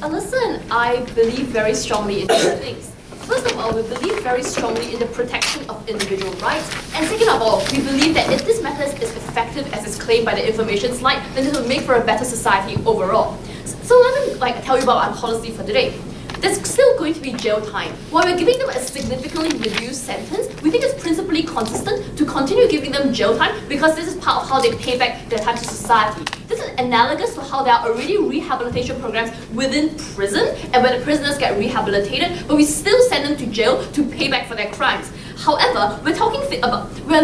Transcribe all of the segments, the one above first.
Alyssa and I believe very strongly in two things. First of all, we believe very strongly in the protection of individual rights. And second of all, we believe that if this method is effective as is claimed by the information slide, then this will make for a better society overall. So let me tell you about our policy for today. There's still going to be jail time. While we're giving them a significantly reduced sentence, we think it's principally consistent to continue giving them jail time because this is part of how they pay back their time to society. This is analogous to how there are already rehabilitation programs within prison and where the prisoners get rehabilitated, but we still send them to jail to pay back for their crimes. However, we're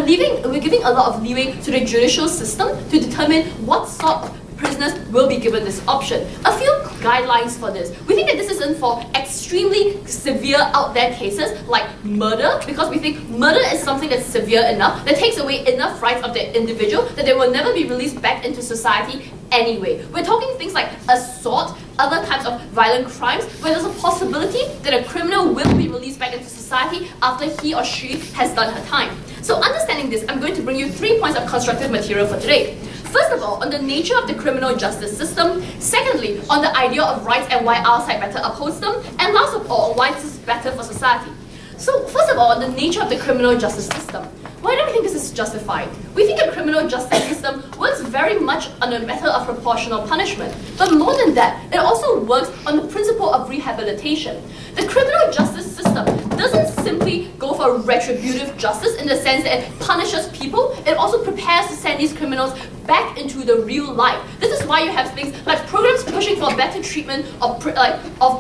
giving a lot of leeway to the judicial system to determine what sort of prisoners will be given this option. A few guidelines for this. We think that this isn't for extremely severe out there cases like murder, because we think murder is something that's severe enough, that takes away enough rights of the individual that they will never be released back into society anyway. We're talking things like assault, other types of violent crimes, where there's a possibility that a criminal will be released back into society after he or she has done her time. So understanding this, I'm going to bring you 3 points of constructive material for today. First of all, on the nature of the criminal justice system. Secondly, on the idea of rights and why our side better upholds them. And last of all, why this is better for society. So first of all, on the nature of the criminal justice system. Why do we think this is justified? We think the criminal justice system works very much on a method of proportional punishment. But more than that, it also works on the principle of rehabilitation. The criminal justice system doesn't simply go for retributive justice in the sense that it punishes people, it also prepares to send these criminals back into the real life. This is why you have things like programs pushing for better treatment of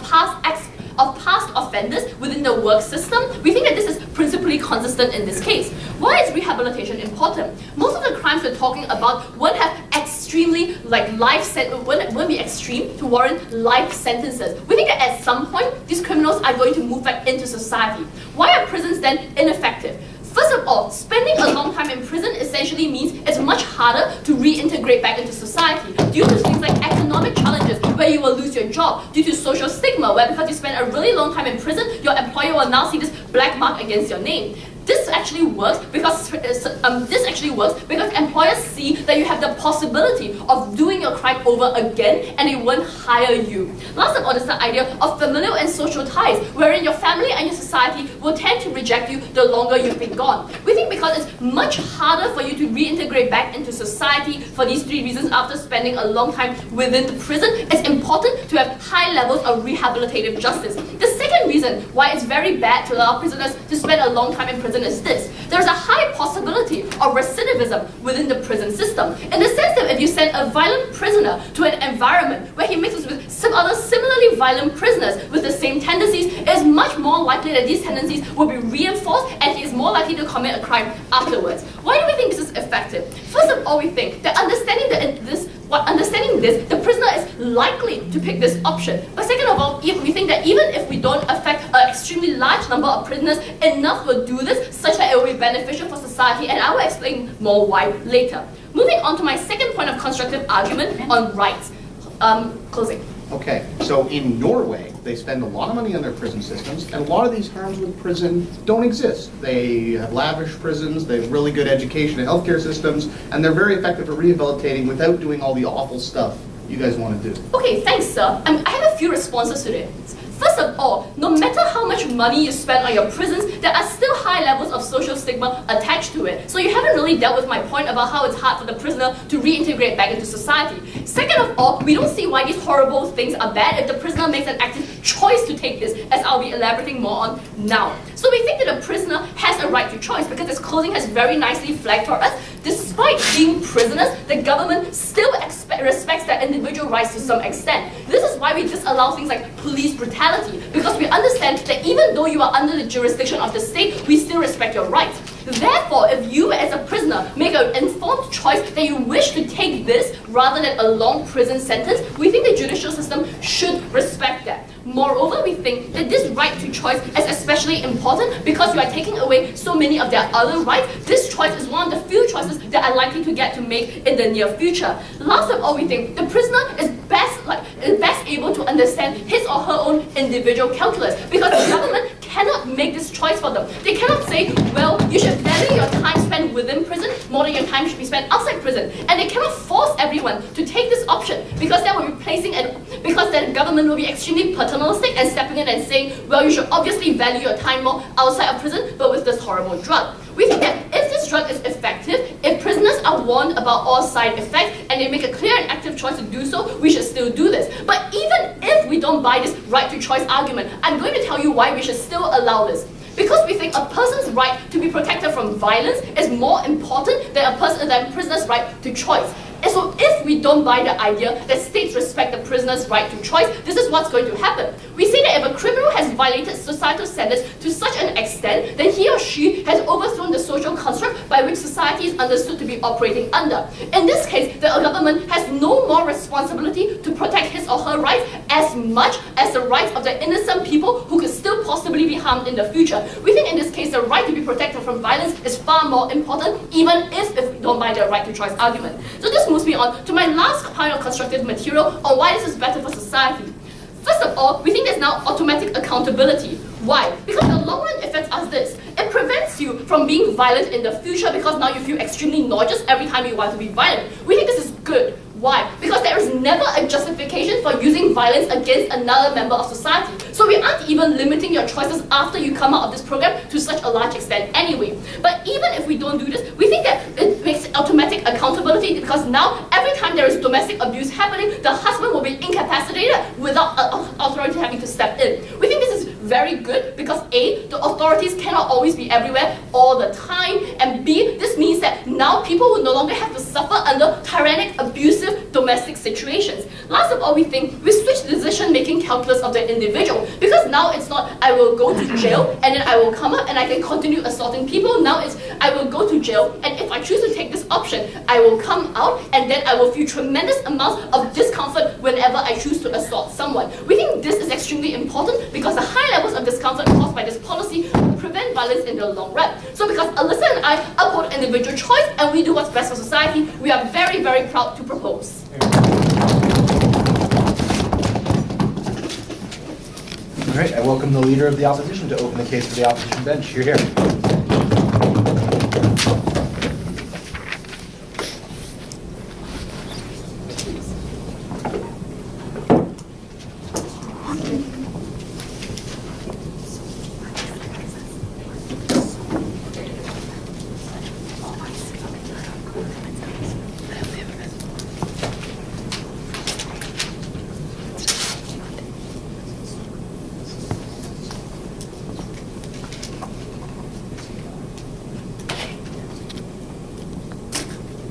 past offenders within the work system. We think that this is principally consistent in this case. Why is rehabilitation important? Most of the crimes we're talking about won't have extremely won't be extreme to warrant life sentences. We think that at some point these criminals are going to move back into society. Why are prisons then ineffective? First of all, spending a long time in prison essentially means it's much harder to reintegrate back into society due to things like economic challenges where you will lose your job, due to social stigma where because you spend a really long time in prison, your employer will now see this black mark against your name. This actually works because employers see that you have the possibility of doing your crime over again and they won't hire you. Last of all is the idea of familial and social ties, wherein your family and your society will tend to reject you the longer you've been gone. We think because it's much harder for you to reintegrate back into society for these 3 reasons after spending a long time within the prison, it's important to have high levels of rehabilitative justice. The second reason why it's very bad to allow prisoners to spend a long time in prison is this. There's a high possibility of recidivism within the prison system, in the sense that if you send a violent prisoner to an environment where he mixes with some other similarly violent prisoners with the same tendencies, it is much more likely that these tendencies will be reinforced and he is more likely to commit a crime afterwards. Why do we think this is effective? First of all, we think that understanding this, the prisoner is likely to pick this option. But second of all, we think that even if we don't affect an extremely large number of prisoners, enough will do this such that it will be beneficial for society, and I will explain more why later. Moving on to my second point of constructive argument on rights. Closing. Okay, so in Norway, they spend a lot of money on their prison systems, and a lot of these harms with prison don't exist. They have lavish prisons, they have really good education and healthcare systems, and they're very effective at rehabilitating without doing all the awful stuff you guys want to do. Okay, thanks, sir. I have a few responses to this. First of all, no matter how much money you spend on your prisons, there are still high levels of social stigma attached to it. So you haven't really dealt with my point about how it's hard for the prisoner to reintegrate back into society. Second of all, we don't see why these horrible things are bad if the prisoner makes an active choice to take this, as I'll be elaborating more on now. So we think that the prisoner has a right to choice because this closing has very nicely flagged for us. Despite being prisoners, the government still respects their individual rights to some extent. This is why we disallow things like police brutality, because we understand that even though you are under the jurisdiction of the state, we still respect your rights. Therefore, if you as a prisoner make an informed choice that you wish to take this rather than a long prison sentence, we think the judicial system should respect that. Moreover, we think that this right to choice is especially important because you are taking away so many of their other rights. This choice is one of the few choices that are likely to get to make in the near future. Last of all, we think the prisoner is best able to understand his or her own individual calculus because the government cannot make this choice for them. They cannot say, well, you should value your time spent within prison more than your time should be spent outside prison. And they cannot force everyone to take this option because that will be because the government will be extremely paternalistic and stepping in and saying, well, you should obviously value your time more outside of prison, but with this horrible drug. We think that if this drug is effective, if prisoners are warned about all side effects and they make a clear and active choice to do so, we should still do this. But even if we don't buy this right to choice argument, I'm going to tell you why we should still allow this. Because we think a person's right to be protected from violence is more important than a prisoner's right to choice. And so if we don't buy the idea that states respect the prisoner's right to choice, this is what's going to happen. We say that if a criminal has violated societal standards to such an extent that he or she has overthrown the social construct by which society is understood to be operating under. In this case, the government has no more responsibility to protect his or her rights as much as the rights of the innocent people who could still possibly be harmed in the future. We think in this case, the right to be protected from violence is far more important, even if we don't buy the right to choice argument. So this moves me on to my last kind of constructive material on why this is better for society. First of all, we think there's now automatic accountability. Why? Because the long run effect is this. It prevents you from being violent in the future because now you feel extremely nauseous every time you want to be violent. We think this is good. Why? Because there is never a justification for using violence against another member of society. So we aren't even limiting your choices after you come out of this program to such a large extent anyway. But even if we don't do this, we think that it makes automatic accountability because now every time there is domestic abuse happening, the husband will be incapacitated without authority having to step in. We think this is very good because A, the authorities cannot always be everywhere all the time, and B, this means that now people will no longer have to suffer under tyrannic, abusive domestic situations. Last of all, we think we switch the decision-making calculus of the individual because now it's not I will go to jail and then I will come up and I can continue assaulting people. Now it's I will go to jail and if I choose to take this option, I will come out and then I will feel tremendous amounts of discomfort whenever I choose to assault someone. We think this is extremely important because the high levels of discomfort caused by this policy will prevent violence in the long run. So because Alyssa and I uphold individual choice and we do what's best for society, we are very, very proud to propose. All right, I welcome the Leader of the Opposition to open the case for the opposition bench. You're here.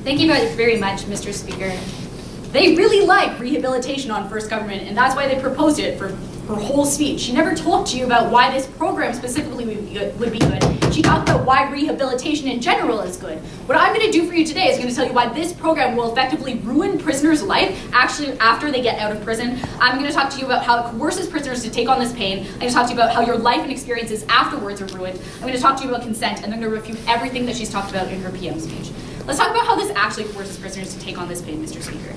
Thank you guys very much, Mr. Speaker. They really like rehabilitation on First Government, and that's why they proposed it for her whole speech. She never talked to you about why this program specifically would be good. She talked about why rehabilitation in general is good. What I'm going to do for you today is going to tell you why this program will effectively ruin prisoners' life actually after they get out of prison. I'm going to talk to you about how it coerces prisoners to take on this pain. I'm going to talk to you about how your life and experiences afterwards are ruined. I'm going to talk to you about consent, and I'm going to refute everything that she's talked about in her PM speech. Let's talk about how this actually coerces prisoners to take on this pain, Mr. Speaker.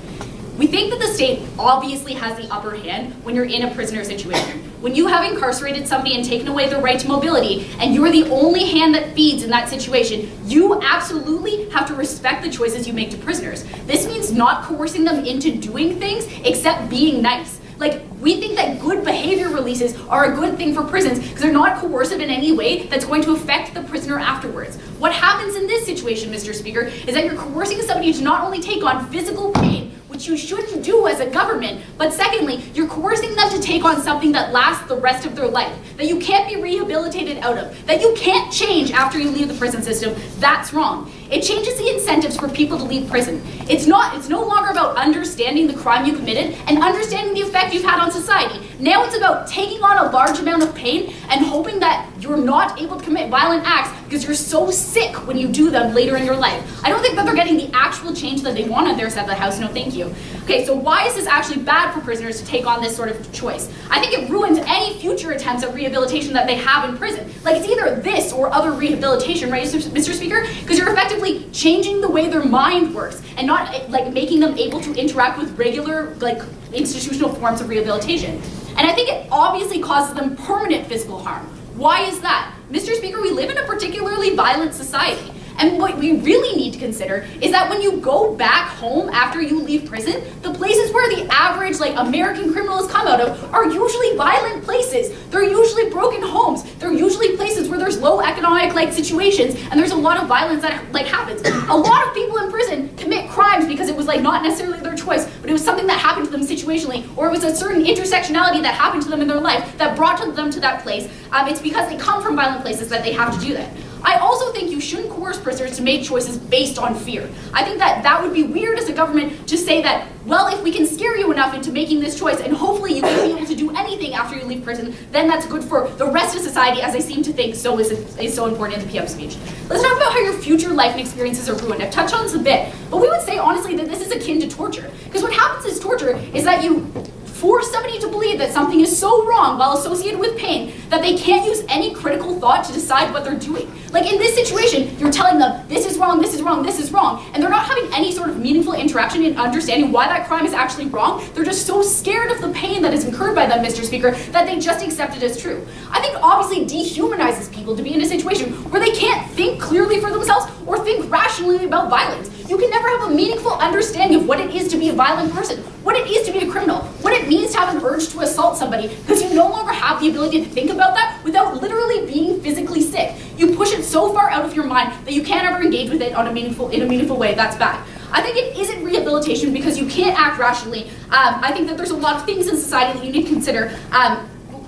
We think that the state obviously has the upper hand when you're in a prisoner situation. When you have incarcerated somebody and taken away their right to mobility, and you're the only hand that feeds in that situation, you absolutely have to respect the choices you make to prisoners. This means not coercing them into doing things, except being nice. Like, we think that good behavior releases are a good thing for prisons because they're not coercive in any way that's going to affect the prisoner afterwards. What happens in this situation, Mr. Speaker, is that you're coercing somebody to not only take on physical pain, which you shouldn't do as a government, but secondly, you're coercing them to take on something that lasts the rest of their life, that you can't be rehabilitated out of, that you can't change after you leave the prison system. That's wrong. It changes the incentives for people to leave prison. It's no longer about understanding the crime you committed and understanding the effect you've had on society. Now it's about taking on a large amount of pain and hoping that you're not able to commit violent acts because you're so sick when you do them later in your life. I don't think that they're getting the actual change that they want on their side of the house. No, thank you. Okay, so why is this actually bad for prisoners to take on this sort of choice? I think it ruins any future attempts at rehabilitation that they have in prison. Like, it's either this or other rehabilitation, right, Mr. Speaker? Because you're effectively changing the way their mind works and not like making them able to interact with regular like institutional forms of rehabilitation. And I think it obviously causes them permanent physical harm. Why is that? Mr. Speaker, we live in a particularly violent society. And what we really need to consider is that when you go back home after you leave prison, the places where the average American criminals come out of are usually violent places. They're usually broken homes. They're usually places where there's low economic situations and there's a lot of violence that happens. A lot of people in prison commit crimes because it was not necessarily their choice, but it was something that happened to them situationally, or it was a certain intersectionality that happened to them in their life that brought them to that place. It's because they come from violent places that they have to do that. I also think you shouldn't coerce prisoners to make choices based on fear. I think that would be weird as a government to say that, well, if we can scare you enough into making this choice and hopefully you won't be able to do anything after you leave prison, then that's good for the rest of society, as I seem to think is so important in the PM speech. Let's talk about how your future life and experiences are ruined. I've touched on this a bit, but we would say honestly that this is akin to torture. Because what happens is torture is that you force somebody to believe that something is so wrong while associated with pain that they can't use any critical thought to decide what they're doing. In this situation, you're telling them, this is wrong, this is wrong, this is wrong, and they're not having any sort of meaningful interaction in understanding why that crime is actually wrong. They're just so scared of the pain that is incurred by them, Mr. Speaker, that they just accept it as true. I think obviously dehumanizes people to be in a situation where they can't think clearly for themselves or think rationally about violence. You can never have a meaningful understanding of what it is to be a violent person, what it is to be a criminal, what it means to have an urge to assault somebody, because you no longer have the ability to think about that without literally being physically sick. You push it so far out of your mind that you can't ever engage with it in a meaningful way. That's bad. I think it isn't rehabilitation because you can't act rationally. I think that there's a lot of things in society that you need to consider.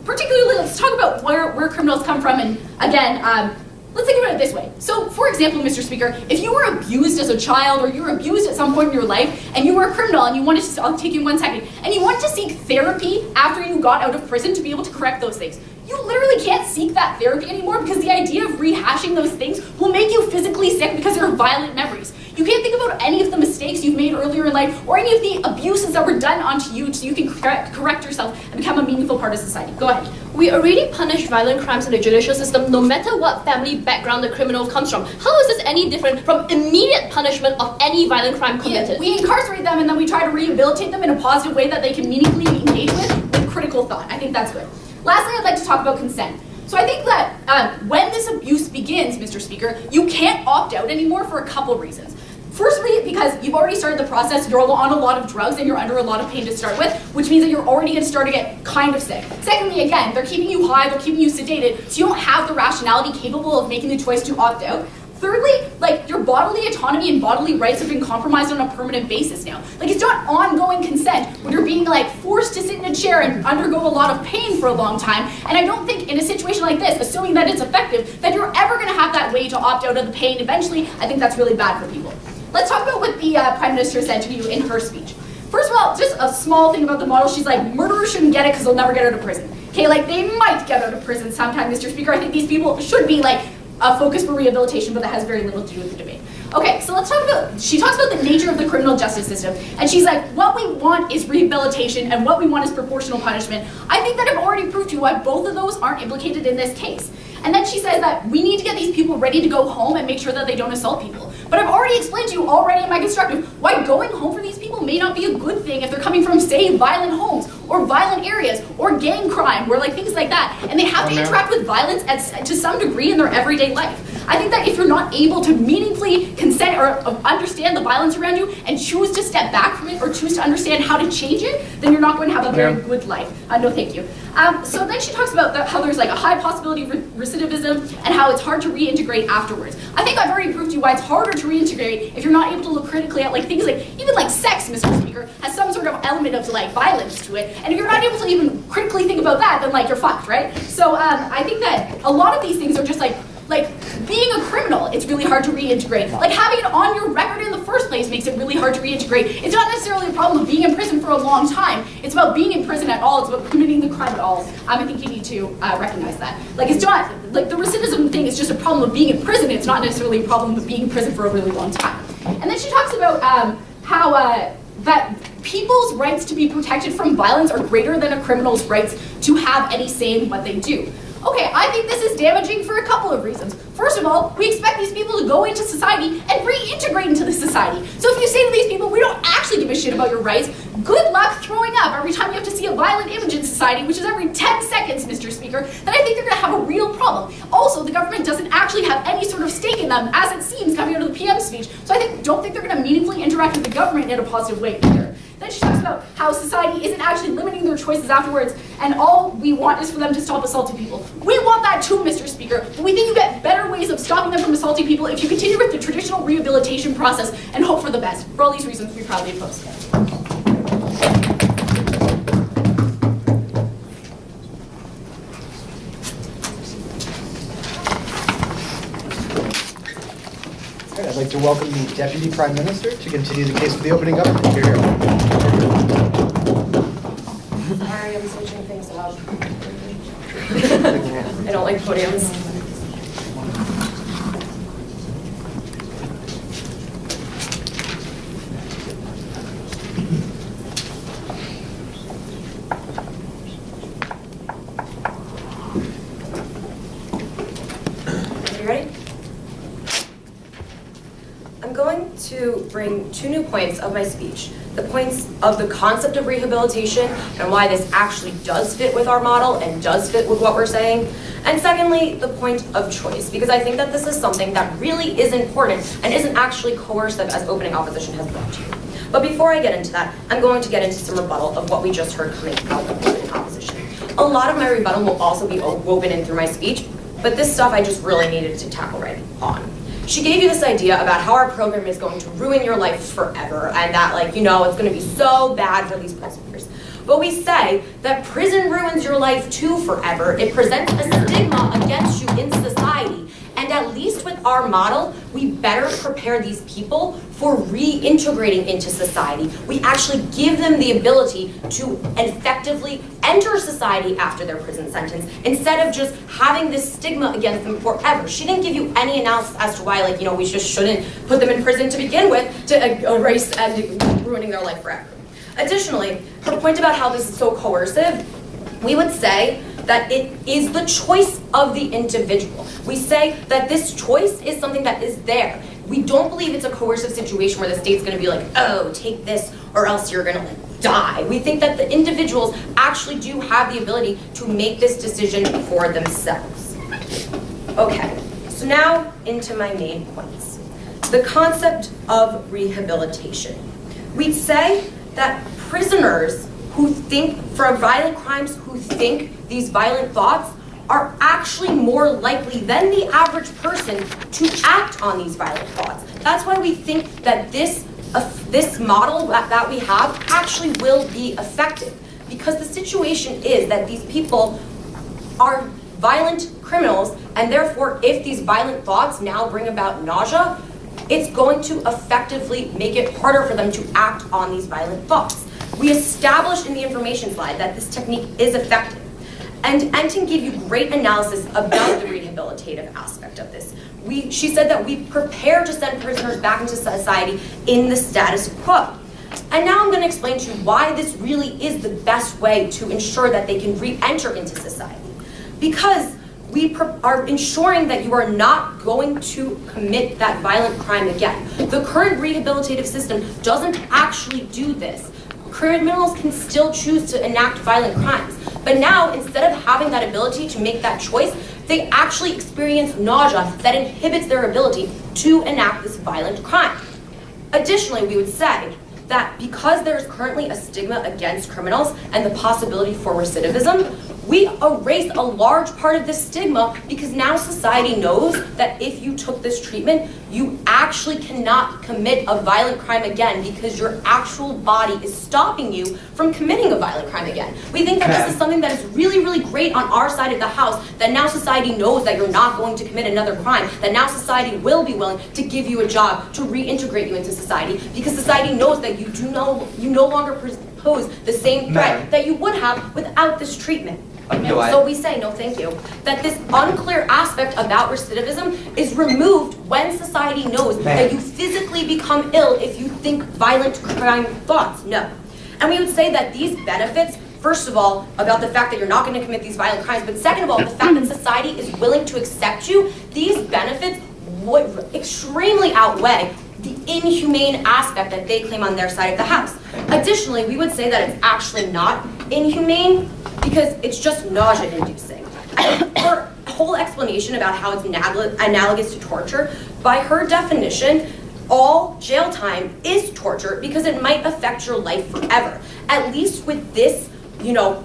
Particularly, let's talk about where criminals come from, and again, let's think about it this way. So, for example, Mr. Speaker, if you were abused as a child or you were abused at some point in your life and you were a criminal and you wanted to, I'll take you 1 second, and you wanted to seek therapy after you got out of prison to be able to correct those things, you literally can't seek that therapy anymore because the idea of rehashing those things will make you physically sick because they're violent memories. You can't think about any of the mistakes you've made earlier in life or any of the abuses that were done onto you so you can correct yourself and become a meaningful part of society. Go ahead. We already punish violent crimes in the judicial system no matter what family background the criminal comes from. How is this any different from immediate punishment of any violent crime committed? Yeah, we incarcerate them and then we try to rehabilitate them in a positive way that they can meaningfully engage with critical thought. I think that's good. Lastly, I'd like to talk about consent. So I think that when this abuse begins, Mr. Speaker, you can't opt out anymore for a couple reasons. Firstly, because you've already started the process, you're on a lot of drugs and you're under a lot of pain to start with, which means that you're already going to start to get kind of sick. Secondly, again, they're keeping you high, they're keeping you sedated, so you don't have the rationality capable of making the choice to opt out. Thirdly, your bodily autonomy and bodily rights have been compromised on a permanent basis now. It's not ongoing consent when you're being forced to sit in a chair and undergo a lot of pain for a long time. And I don't think in a situation like this, assuming that it's effective, that you're ever going to have that way to opt out of the pain eventually. I think that's really bad for people. Let's talk about what the Prime Minister said to you in her speech. First of all, just a small thing about the model. She's like, murderers shouldn't get it because they'll never get out of prison. Okay, they might get out of prison sometime, Mr. Speaker. I think these people should be a focus for rehabilitation, but that has very little to do with the debate. Okay, so let's talk about, she talks about the nature of the criminal justice system, and she's like, what we want is rehabilitation, and what we want is proportional punishment. I think that I've already proved to you why both of those aren't implicated in this case. And then she says that we need to get these people ready to go home and make sure that they don't assault people. But I've already explained to you already in my constructive why going home for these people may not be a good thing if they're coming from, say, violent homes or violent areas or gang crime or things like that. And they have to interact with violence to some degree in their everyday life. I think that if you're not able to meaningfully consent or understand the violence around you and choose to step back from it or choose to understand how to change it, then you're not going to have a very good life. No, thank you. So then she talks about how there's a high possibility of recidivism and how it's hard to reintegrate afterwards. I think I've already proved to you why it's harder to reintegrate if you're not able to look critically at things even sex, Mr. Speaker, has some sort of element of violence to it. And if you're not able to even critically think about that, then you're fucked, right? So I think that a lot of these things are just being a criminal, it's really hard to reintegrate. Having it on your record in the first place makes it really hard to reintegrate. It's not necessarily a problem of being in prison for a long time. It's about being in prison at all. It's about committing the crime at all. I think you need to recognize that. It's not, the recidivism thing is just a problem of being in prison. It's not necessarily a problem of being in prison for a really long time. And then she talks about how that people's rights to be protected from violence are greater than a criminal's rights to have any say in what they do. Okay, I think this is damaging for a couple of reasons. First of all, we expect these people to go into society and reintegrate into the society. So if you say to these people, we don't actually give a shit about your rights, good luck throwing up every time you have to see a violent image in society. society, which is every 10 seconds, Mr. Speaker, then I think they're going to have a real problem. Also, the government doesn't actually have any sort of stake in them, as it seems coming out of the PM speech, so I don't think they're going to meaningfully interact with the government in a positive way either. Then she talks about how society isn't actually limiting their choices afterwards, and all we want is for them to stop assaulting people. We want that too, Mr. Speaker, but we think you get better ways of stopping them from assaulting people if you continue with the traditional rehabilitation process and hope for the best. For all these reasons, we proudly oppose. I'd like to welcome the Deputy Prime Minister to continue the case for the opening government. Here, here. Sorry, I'm switching things up. I don't like podiums. Are you ready? I'm going to bring two new points of my speech. The points of the concept of rehabilitation and why this actually does fit with our model and does fit with what we're saying. And secondly, the point of choice, because I think that this is something that really is important and isn't actually coercive as opening opposition has brought to you. But before I get into that, I'm going to get into some rebuttal of what we just heard coming out of opening opposition. A lot of my rebuttal will also be woven in through my speech, but this stuff I just really needed to tackle right on. She gave you this idea about how our program is going to ruin your life forever and that, like, you know, it's going to be so bad for these prisoners. But we say that prison ruins your life too forever. It presents a stigma against you in society. And at least with our model, we better prepare these people for reintegrating into society. We actually give them the ability to effectively enter society after their prison sentence instead of just having this stigma against them forever. She didn't give you any analysis as to why, like, you know, we just shouldn't put them in prison to begin with to erase and ruining their life forever. Additionally, her point about how this is so coercive, we would say that it is the choice of the individual. We say that this choice is something that is there. We don't believe it's a coercive situation where the state's gonna be like, oh, take this or else you're gonna die. We think that the individuals actually do have the ability to make this decision for themselves. Okay, so now into my main points. The concept of rehabilitation. We'd say that prisoners who think, for violent crimes, who think these violent thoughts are actually more likely than the average person to act on these violent thoughts. That's why we think that this model that we have actually will be effective. Because the situation is that these people are violent criminals, and therefore if these violent thoughts now bring about nausea, it's going to effectively make it harder for them to act on these violent thoughts. We established in the information slide that this technique is effective. And Enton gave you great analysis about the rehabilitative aspect of this. She said that we prepare to send prisoners back into society in the status quo. And now I'm going to explain to you why this really is the best way to ensure that they can re-enter into society. Because we are ensuring that you are not going to commit that violent crime again. The current rehabilitative system doesn't actually do this. Criminals can still choose to enact violent crimes. But now, instead of having that ability to make that choice, they actually experience nausea that inhibits their ability to enact this violent crime. Additionally, we would say that because there is currently a stigma against criminals and the possibility for recidivism, we erase a large part of this stigma because now society knows that if you took this treatment, you actually cannot commit a violent crime again because your actual body is stopping you from committing a violent crime again. We think that this is something that is really, really great on our side of the house, that now society knows that you're not going to commit another crime, that now society will be willing to give you a job, to reintegrate you into society, because society knows that you no longer pose the same threat that you would have without this treatment. So we say, no thank you, that this unclear aspect about recidivism is removed when society knows that you physically become ill if you think violent crime thoughts. No. And we would say that these benefits, first of all, about the fact that you're not going to commit these violent crimes, but second of all, the fact that society is willing to accept you, these benefits would extremely outweigh the inhumane aspect that they claim on their side of the house. Additionally, we would say that it's actually not inhumane, because because it's just nausea-inducing. Her whole explanation about how it's analogous to torture, by her definition, all jail time is torture because it might affect your life forever. At least with this,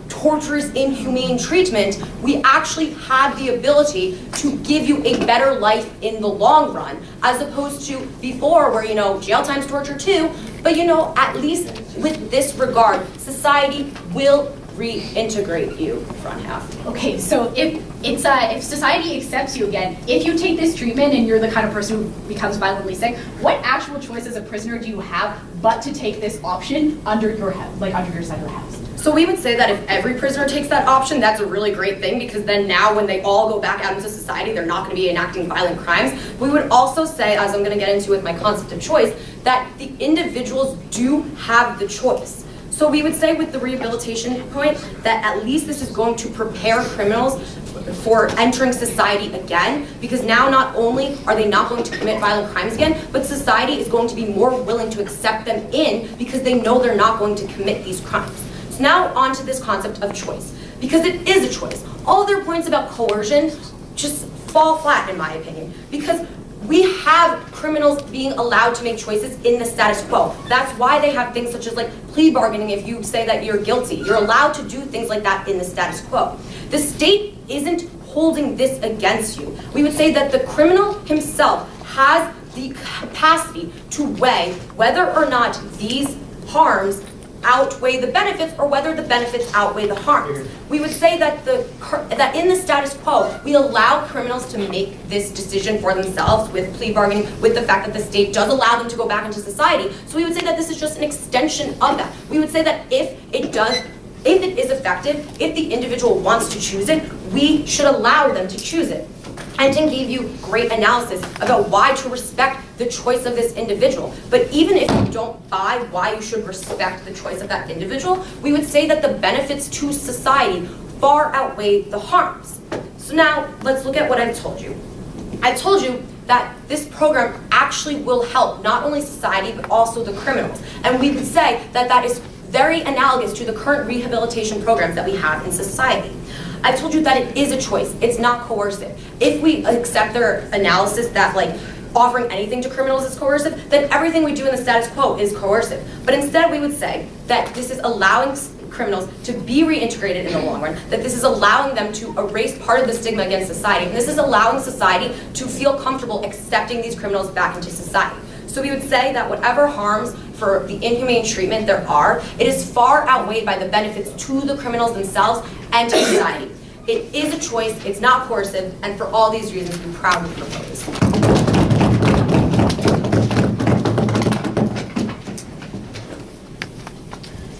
torturous, inhumane treatment, we actually have the ability to give you a better life in the long run, as opposed to before where, jail time's torture too, but at least with this regard, society will reintegrate you, front half. Okay, so if society accepts you again, if you take this treatment and you're the kind of person who becomes violently sick, what actual choice as a prisoner do you have but to take this option under your under your side of the house? So we would say that if every prisoner takes that option, that's a really great thing, because then now when they all go back out into society, they're not going to be enacting violent crimes. We would also say, as I'm going to get into with my concept of choice, that the individuals do have the choice. So we would say with the rehabilitation point that at least this is going to prepare criminals for entering society again, because now not only are they not going to commit violent crimes again, but society is going to be more willing to accept them in because they know they're not going to commit these crimes. So now on to this concept of choice, because it is a choice. All their points about coercion just fall flat in my opinion, because we have criminals being allowed to make choices in the status quo. That's why they have things such as plea bargaining. If you say that you're guilty, you're allowed to do things like that in the status quo. The state isn't holding this against you. We would say that the criminal himself has the capacity to weigh whether or not these harms outweigh the benefits or whether the benefits outweigh the harms. We would say that that in the status quo, we allow criminals to make this decision for themselves with plea bargaining, with the fact that the state does allow them to go back into society. So we would say that this is just an extension of that. We would say that if it is effective, if the individual wants to choose it, we should allow them to choose it. Anton gave you great analysis about why to respect the choice of this individual. But even if you don't buy why you should respect the choice of that individual, we would say that the benefits to society far outweigh the harms. So now let's look at what I've told you. I told you that this program actually will help not only society but also the criminals. And we would say that that is very analogous to the current rehabilitation programs that we have in society. I told you that it is a choice. It's not coercive. If we accept their analysis that offering anything to criminals is coercive, then everything we do in the status quo is coercive. But instead we would say that this is allowing criminals to be reintegrated in the long run, that this is allowing them to erase part of the stigma against society, and this is allowing society to feel comfortable accepting these criminals back into society. So we would say that whatever harms for the inhumane treatment there are, it is far outweighed by the benefits to the criminals themselves and to society. It is a choice, it's not coercive, and for all these reasons we proudly propose.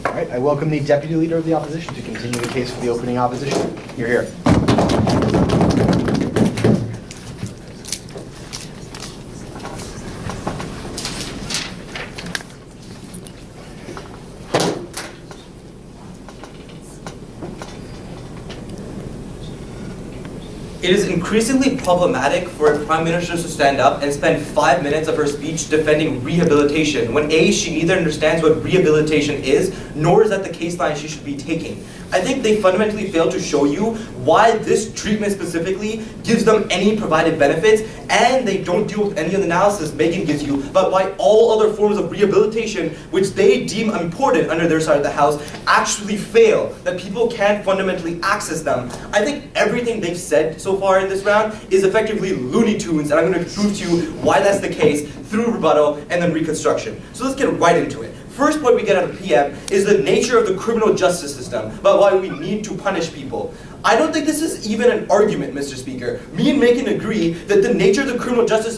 All right, I welcome the Deputy Leader of the Opposition to continue the case for the opening opposition. You're here. It is increasingly problematic for a Prime Minister to stand up and spend 5 minutes of her speech defending rehabilitation, when A, she neither understands what rehabilitation is, nor is that the case line she should be taking. I think they fundamentally fail to show you why this treatment specifically gives them any provided benefits, and they don't deal with any of the analysis Megan gives you about why all other forms of rehabilitation, which they deem important under their side of the house, actually fail, that people can't fundamentally access them. I think everything they've said so far in this round is effectively Looney Tunes, and I'm going to prove to you why that's the case through rebuttal and then reconstruction. So let's get right into it. First, what we get out of PM is the nature of the criminal justice system, about why we need to punish people. I don't think this is even an argument, Mr. Speaker. Me and Megan agree that the nature of the criminal justice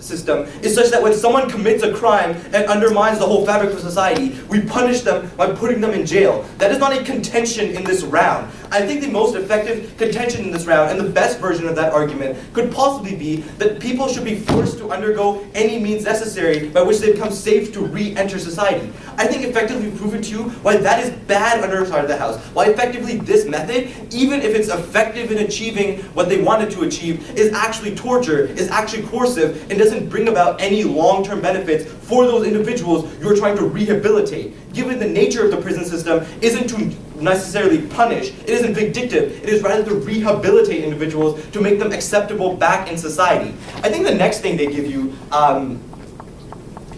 system is such that when someone commits a crime and undermines the whole fabric of society, we punish them by putting them in jail. That is not a contention in this round. I think the most effective contention in this round, and the best version of that argument, could possibly be that people should be forced to undergo any means necessary by which they become safe to re-enter society. I think effectively proven to you why that is bad under our side of the house, why effectively this method, even if it's effective in achieving what they wanted to achieve, is actually torture, is actually coercive, and doesn't bring about any long-term benefits for those individuals you're trying to rehabilitate. Given the nature of the prison system isn't to necessarily punish. It isn't vindictive. It is rather to rehabilitate individuals to make them acceptable back in society. I think the next thing they give you,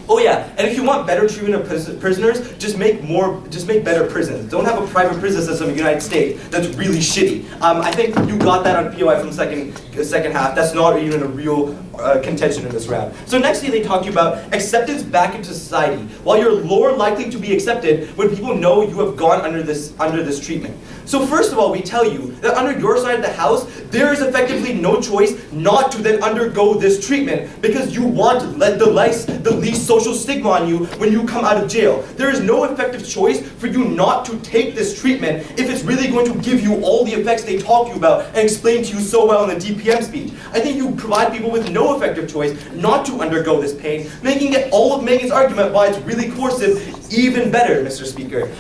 oh yeah, and if you want better treatment of prisoners, just make better prisons. Don't have a private prison system in the United States that's really shitty. I think you got that on POI from second half. That's not even a real contention in this round. So next thing they talk to you about acceptance back into society. While you're more likely to be accepted when people know you have gone under this treatment. So first of all, we tell you that under your side of the house, there is effectively no choice not to then undergo this treatment because you want the least social stigma on you when you come out of jail. There is no effective choice for you not to take this treatment if it's really going to give you all the effects they talk to you about and explain to you so well in the DPM speech. I think you provide people with no effective choice not to undergo this pain, making it all of Megan's argument why it's really coercive even better, Mr. Speaker.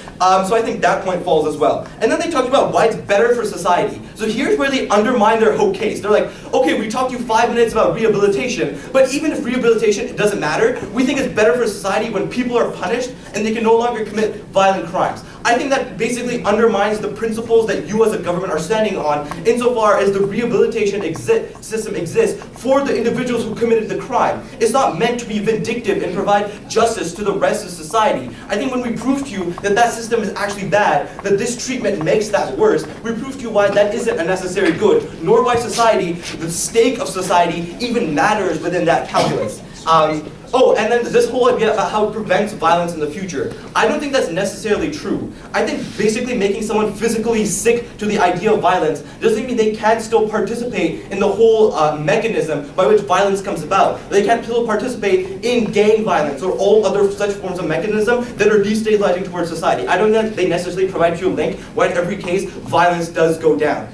So I think that point falls as well. And then they talked about why it's better for society. So here's where they undermine their whole case. They're like, okay, we talked to you 5 minutes about rehabilitation, but even if rehabilitation doesn't matter, we think it's better for society when people are punished and they can no longer commit violent crimes. I think that basically undermines the principles that you as a government are standing on insofar as the rehabilitation system exists for the individuals who committed the crime. It's not meant to be vindictive and provide justice to the rest of society. I think when we prove to you that that system is actually bad, that this treatment makes that worse, we prove to you why that isn't a necessary good, nor why society, the stake of society, even matters within that calculus. Oh, and then this whole idea about how it prevents violence in the future. I don't think that's necessarily true. I think basically making someone physically sick to the idea of violence doesn't mean they can't still participate in the whole mechanism by which violence comes about. They can't still participate in gang violence or all other such forms of mechanism that are destabilizing towards society. I don't think they necessarily provide you a link why in every case violence does go down.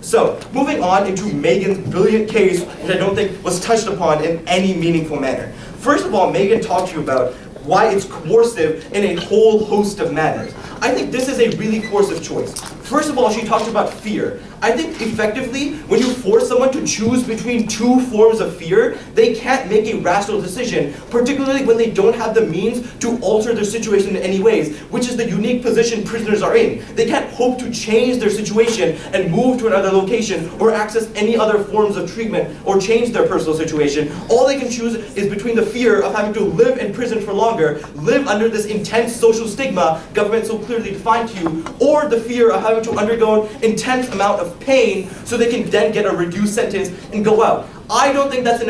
So, moving on into Megan's brilliant case, which I don't think was touched upon in any meaningful manner. First of all, Megan talked to you about why it's coercive in a whole host of manners. I think this is a really coercive choice. First of all, she talked about fear. I think effectively, when you force someone to choose between two forms of fear, they can't make a rational decision, particularly when they don't have the means to alter their situation in any ways, which is the unique position prisoners are in. They can't hope to change their situation and move to another location or access any other forms of treatment or change their personal situation. All they can choose is between the fear of having to live in prison for longer, live under this intense social stigma government so clearly defined to you, or the fear of having to undergo an intense amount of pain so they can then get a reduced sentence and go out. I don't think that's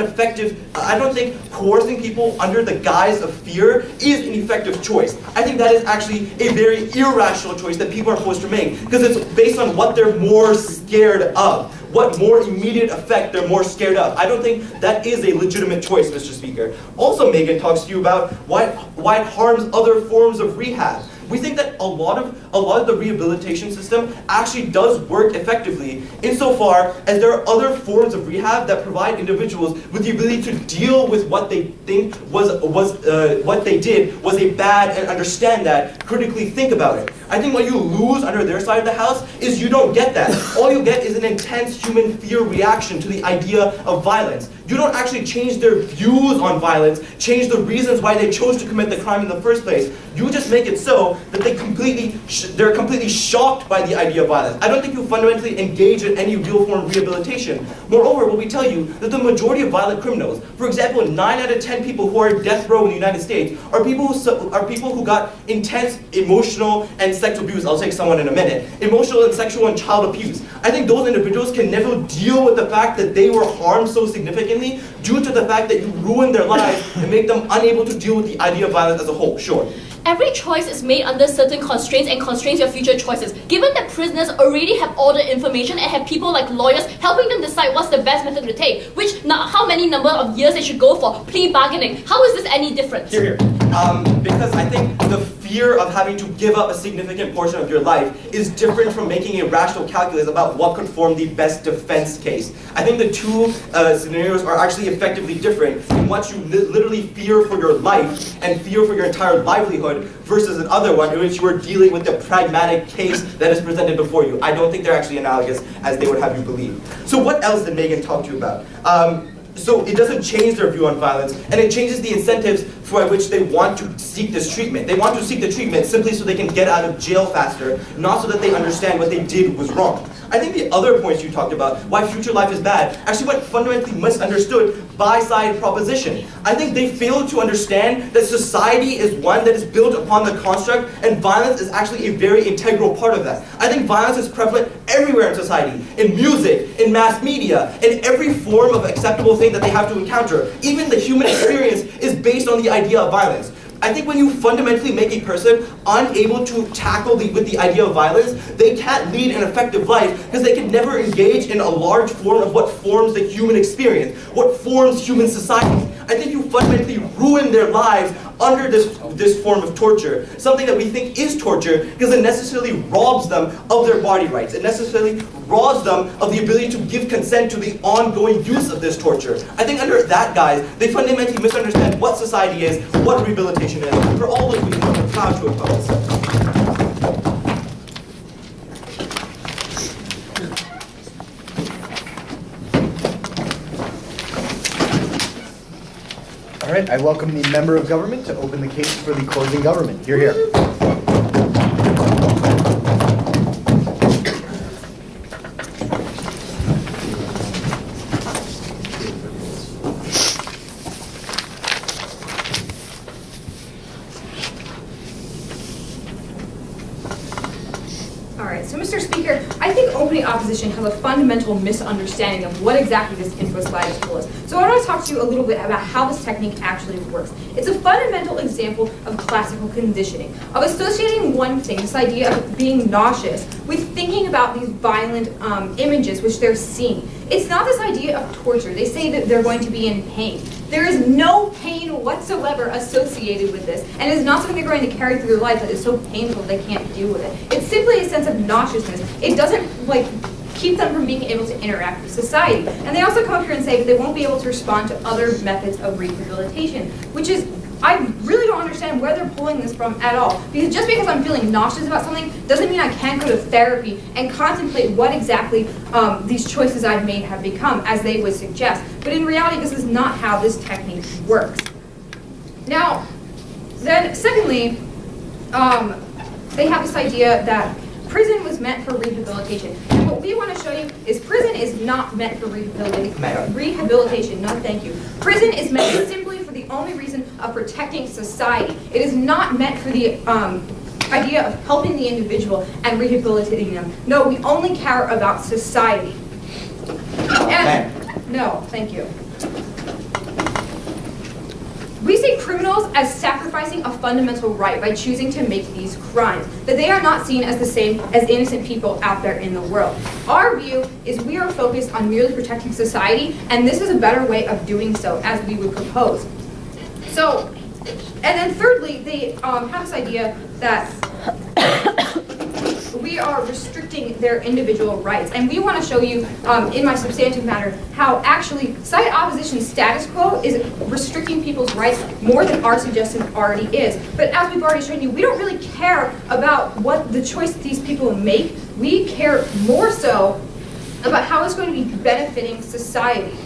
I don't think coercing people under the guise of fear is an effective choice. I think that is actually a very irrational choice that people are forced to make because it's based on what they're more scared of. What more immediate effect they're more scared of. I don't think that is a legitimate choice, Mr. Speaker. Also, Megan talks to you about why it harms other forms of rehab. We think that a lot of the rehabilitation system actually does work effectively insofar as there are other forms of rehab that provide individuals with the ability to deal with what they think was what they did was a bad and understand that, critically think about it. I think what you lose under their side of the house is you don't get that. All you get is an intense human fear reaction to the idea of violence. You don't actually change their views on violence, change the reasons why they chose to commit the crime in the first place. You just make it so that they're completely shocked by the idea of violence. I don't think you fundamentally engage in any real form of rehabilitation. Moreover, what we tell you that the majority of violent criminals, for example, 9 out of 10 people who are in death row in the United States, are people who got intense emotional and sexual abuse. I'll take someone in a minute. Emotional and sexual and child abuse. I think those individuals can never deal with the fact that they were harmed so significantly due to the fact that you ruined their lives and make them unable to deal with the idea of violence as a whole. Sure. Every choice is made under certain constraints and constrains your future choices. Given that prisoners already have all the information and have people like lawyers helping them decide what's the best method to take, how many number of years they should go for, plea bargaining, how is this any different? Here. Because I think the fear of having to give up a significant portion of your life is different from making a rational calculus about what could form the best defense case. I think the two scenarios are actually effectively different in what you literally fear for your life and fear for your entire livelihood versus another one in which you are dealing with the pragmatic case that is presented before you. I don't think they're actually analogous as they would have you believe. So what else did Megan talk to you about? So it doesn't change their view on violence, and it changes the incentives for which they want to seek this treatment. They want to seek the treatment simply so they can get out of jail faster, not so that they understand what they did was wrong. I think the other points you talked about, why future life is bad, actually went fundamentally misunderstood by side proposition. I think they fail to understand that society is one that is built upon the construct, and violence is actually a very integral part of that. I think violence is prevalent everywhere in society, in music, in mass media, in every form of acceptable thing that they have to encounter. Even the human experience is based on the idea of violence. I think when you fundamentally make a person unable to tackle with the idea of violence, they can't lead an effective life because they can never engage in a large form of what forms the human experience, what forms human society. I think you fundamentally ruin their lives under this form of torture, something that we think is torture because it necessarily robs them of their body rights. It necessarily robs them of the ability to give consent to the ongoing use of this torture. I think under that guise, they fundamentally misunderstand what society is, what rehabilitation is, for all those reasons I'm proud to oppose. All right, I welcome the member of government to open the case for the closing government. Hear, hear. All right, so Mr. Speaker, I think opening opposition has a fundamental misunderstanding of what exactly this info slide tool is. So I want to talk to you a little bit about how this technique actually works. It's a fundamental example of classical conditioning, of associating one thing, this idea of being nauseous, with thinking about these violent images which they're seeing. It's not this idea of torture. They say that they're going to be in pain. There is no pain whatsoever associated with this, and it is not something they're going to carry through their life that is so painful they can't deal with it. It's simply a sense of nauseousness. It doesn't keep them from being able to interact with society. And they also come up here and say that they won't be able to respond to other methods of rehabilitation, which is, I really don't understand where they're pulling this from at all. Because just because I'm feeling nauseous about something doesn't mean I can't go to therapy and contemplate what exactly these choices I've made have become, as they would suggest. But in reality, this is not how this technique works. Now, then secondly, they have this idea that prison was meant for rehabilitation. And what we want to show you is prison is not meant for rehabilitation. No, thank you. Prison is meant simply for the only reason of protecting society. It is not meant for the idea of helping the individual and rehabilitating them. No, we only care about society. And no, thank you. We see criminals as sacrificing a fundamental right by choosing to make these crimes, that they are not seen as the same as innocent people out there in the world. Our view is we are focused on merely protecting society, and this is a better way of doing so, as we would propose. So, and then thirdly, they have this idea that we are restricting their individual rights. And we want to show you, in my substantive matter, how actually site opposition status quo is restricting people's rights more than our suggestion already is. But as we've already shown you, we don't really care about what the choice that these people make. We care more so about how it's going to be benefiting society.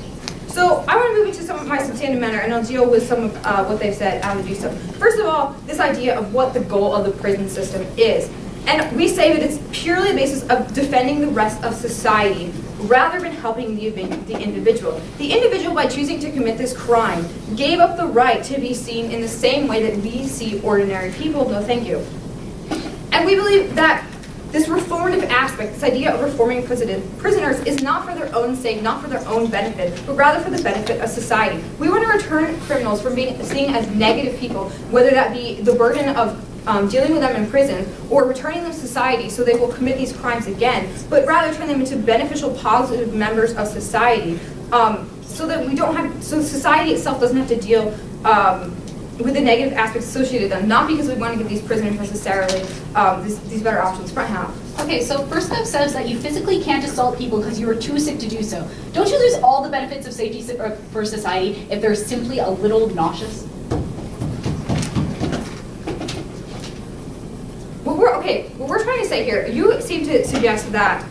So I want to move into some of my substantive matter, and I'll deal with some of what they've said, how to do so. First of all, this idea of what the goal of the prison system is. And we say that it's purely the basis of defending the rest of society rather than helping the individual. The individual, by choosing to commit this crime, gave up the right to be seen in the same way that we see ordinary people. No, thank you. And we believe that this reformative aspect, this idea of reforming prisoners, is not for their own sake, not for their own benefit, but rather for the benefit of society. We want to return criminals from being seen as negative people, whether that be the burden of dealing with them in prison, or returning them to society so they will commit these crimes again, but rather turn them into beneficial, positive members of society, so that we don't have, so society itself doesn't have to deal with the negative aspects associated with them, not because we want to give these prisoners necessarily these better options. Front half. Okay, so first step says that you physically can't assault people because you are too sick to do so. Don't you lose all the benefits of safety for society if they're simply a little nauseous? What we're trying to say here, you seem to suggest that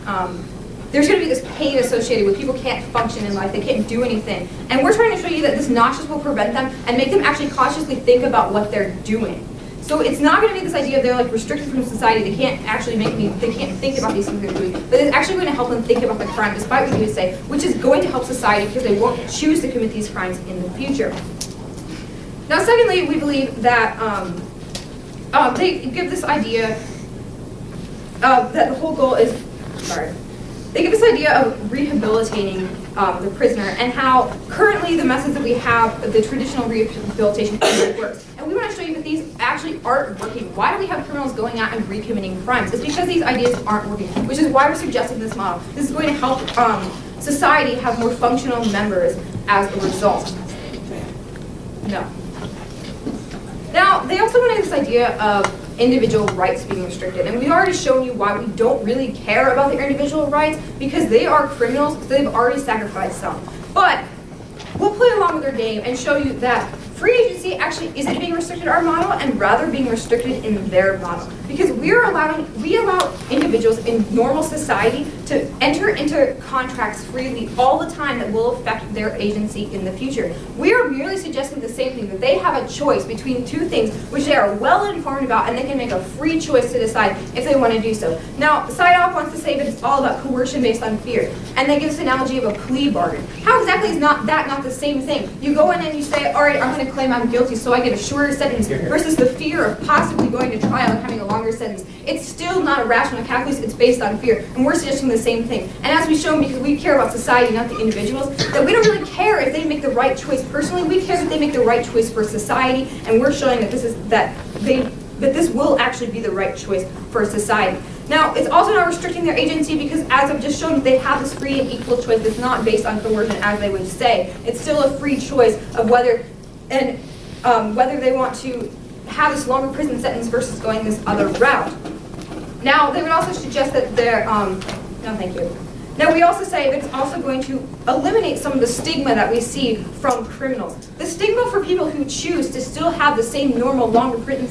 there's going to be this pain associated with people can't function in life, they can't do anything. And we're trying to show you that this not just will prevent them and make them actually consciously think about what they're doing. So it's not going to be this idea of they're like restricted from society, they can't actually they can't think about these things they're doing, but it's actually going to help them think about the crime, despite what you would say, which is going to help society because they won't choose to commit these crimes in the future. Now, secondly, we believe that they give this idea that the whole goal is, they give this idea of rehabilitating the prisoner and how currently the methods that we have, the traditional rehabilitation works. And we want to show you that these actually aren't working. Why do we have criminals going out and recommitting crimes? It's because these ideas aren't working, which is why we're suggesting this model. This is going to help society have more functional members as a result. No. Now, they also want to have this idea of individual rights being restricted. And we've already shown you why we don't really care about their individual rights, because they are criminals, so they've already sacrificed some. But we'll play along with their game and show you that free agency actually isn't being restricted in our model, and rather being restricted in their model. Because we allow individuals in normal society to enter into contracts freely all the time that will affect their agency in the future. We are merely suggesting the same thing, that they have a choice between two things which they are well informed about, and they can make a free choice to decide if they want to do so. Now, SIDOP wants to say that it's all about coercion based on fear, and they give this analogy of a plea bargain. How exactly is not the same thing? You go in and you say, all right, I'm going to claim I'm guilty so I get a shorter sentence, versus the fear of possibly going to trial and having a longer sentence. It's still not a rational calculus, it's based on fear, and we're suggesting the same thing. And as we've shown, because we care about society, not the individuals, that we don't really care if they make the right choice personally, we care that they make the right choice for society, and we're showing that this will actually be the right choice for society. Now, it's also not restricting their agency, because as I've just shown, they have this free and equal choice that's not based on coercion, as they would say. It's still a free choice of whether they want to have this longer prison sentence versus going this other route. Now, they would also suggest that they're, no thank you. Now, we also say that it's also going to eliminate some of the stigma that we see from criminals. The stigma for people who choose to still have the same normal longer prison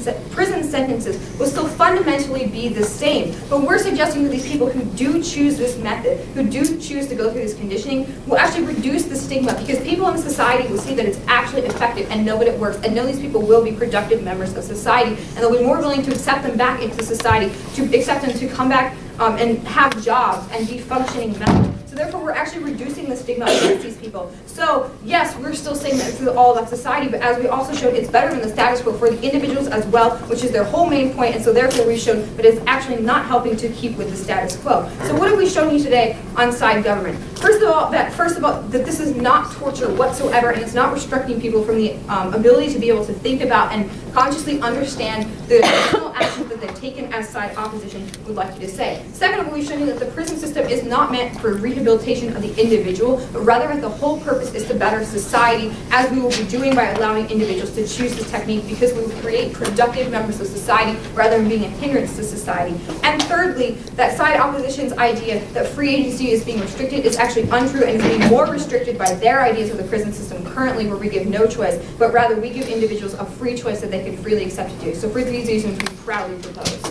sentences will still fundamentally be the same. But we're suggesting that these people who do choose this method, who do choose to go through this conditioning, will actually reduce the stigma, because people in society will see that it's actually effective and know that it works, and know these people will be productive members of society, and they'll be more willing to accept them back into society, to accept them to come back and have jobs and be functioning members. So therefore, we're actually reducing the stigma against these people. So yes, we're still saying that it's all about society, but as we also showed, it's better than the status quo for the individuals as well, which is their whole main point. And so therefore, we showed that it's actually not helping to keep with the status quo. So what have we shown you today on side government? First of all, that this is not torture whatsoever, and it's not restricting people from the ability to be able to think about and consciously understand the additional actions that they've taken as side opposition would like you to say. Second of all, we've shown you that the prison system is not meant for rehabilitation of the individual, but rather that the whole purpose is to better society, as we will be doing by allowing individuals to choose this technique, because we will create productive members of society rather than being a hindrance to society. And thirdly, that side opposition's idea that free agency is being restricted is actually untrue, and is being more restricted by their ideas of the prison system currently, where we give no choice, but rather we give individuals a free choice that they can freely accept to do. So for these reasons, we proudly propose.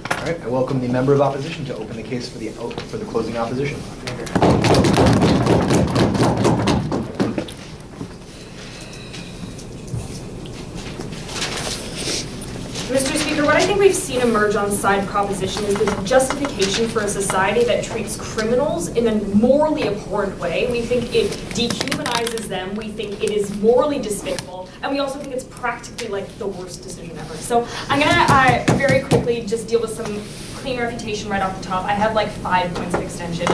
All right, I welcome the member of opposition to open the case for the closing opposition. Mr. Speaker, what I think we've seen emerge on side proposition is the justification for a society that treats criminals in a morally abhorrent way. We think it dehumanizes them, we think it is morally despicable, and we also think it's practically like the worst decision ever. So I'm gonna very quickly just deal with some clean refutation right off the top. I have like 5 points of extension.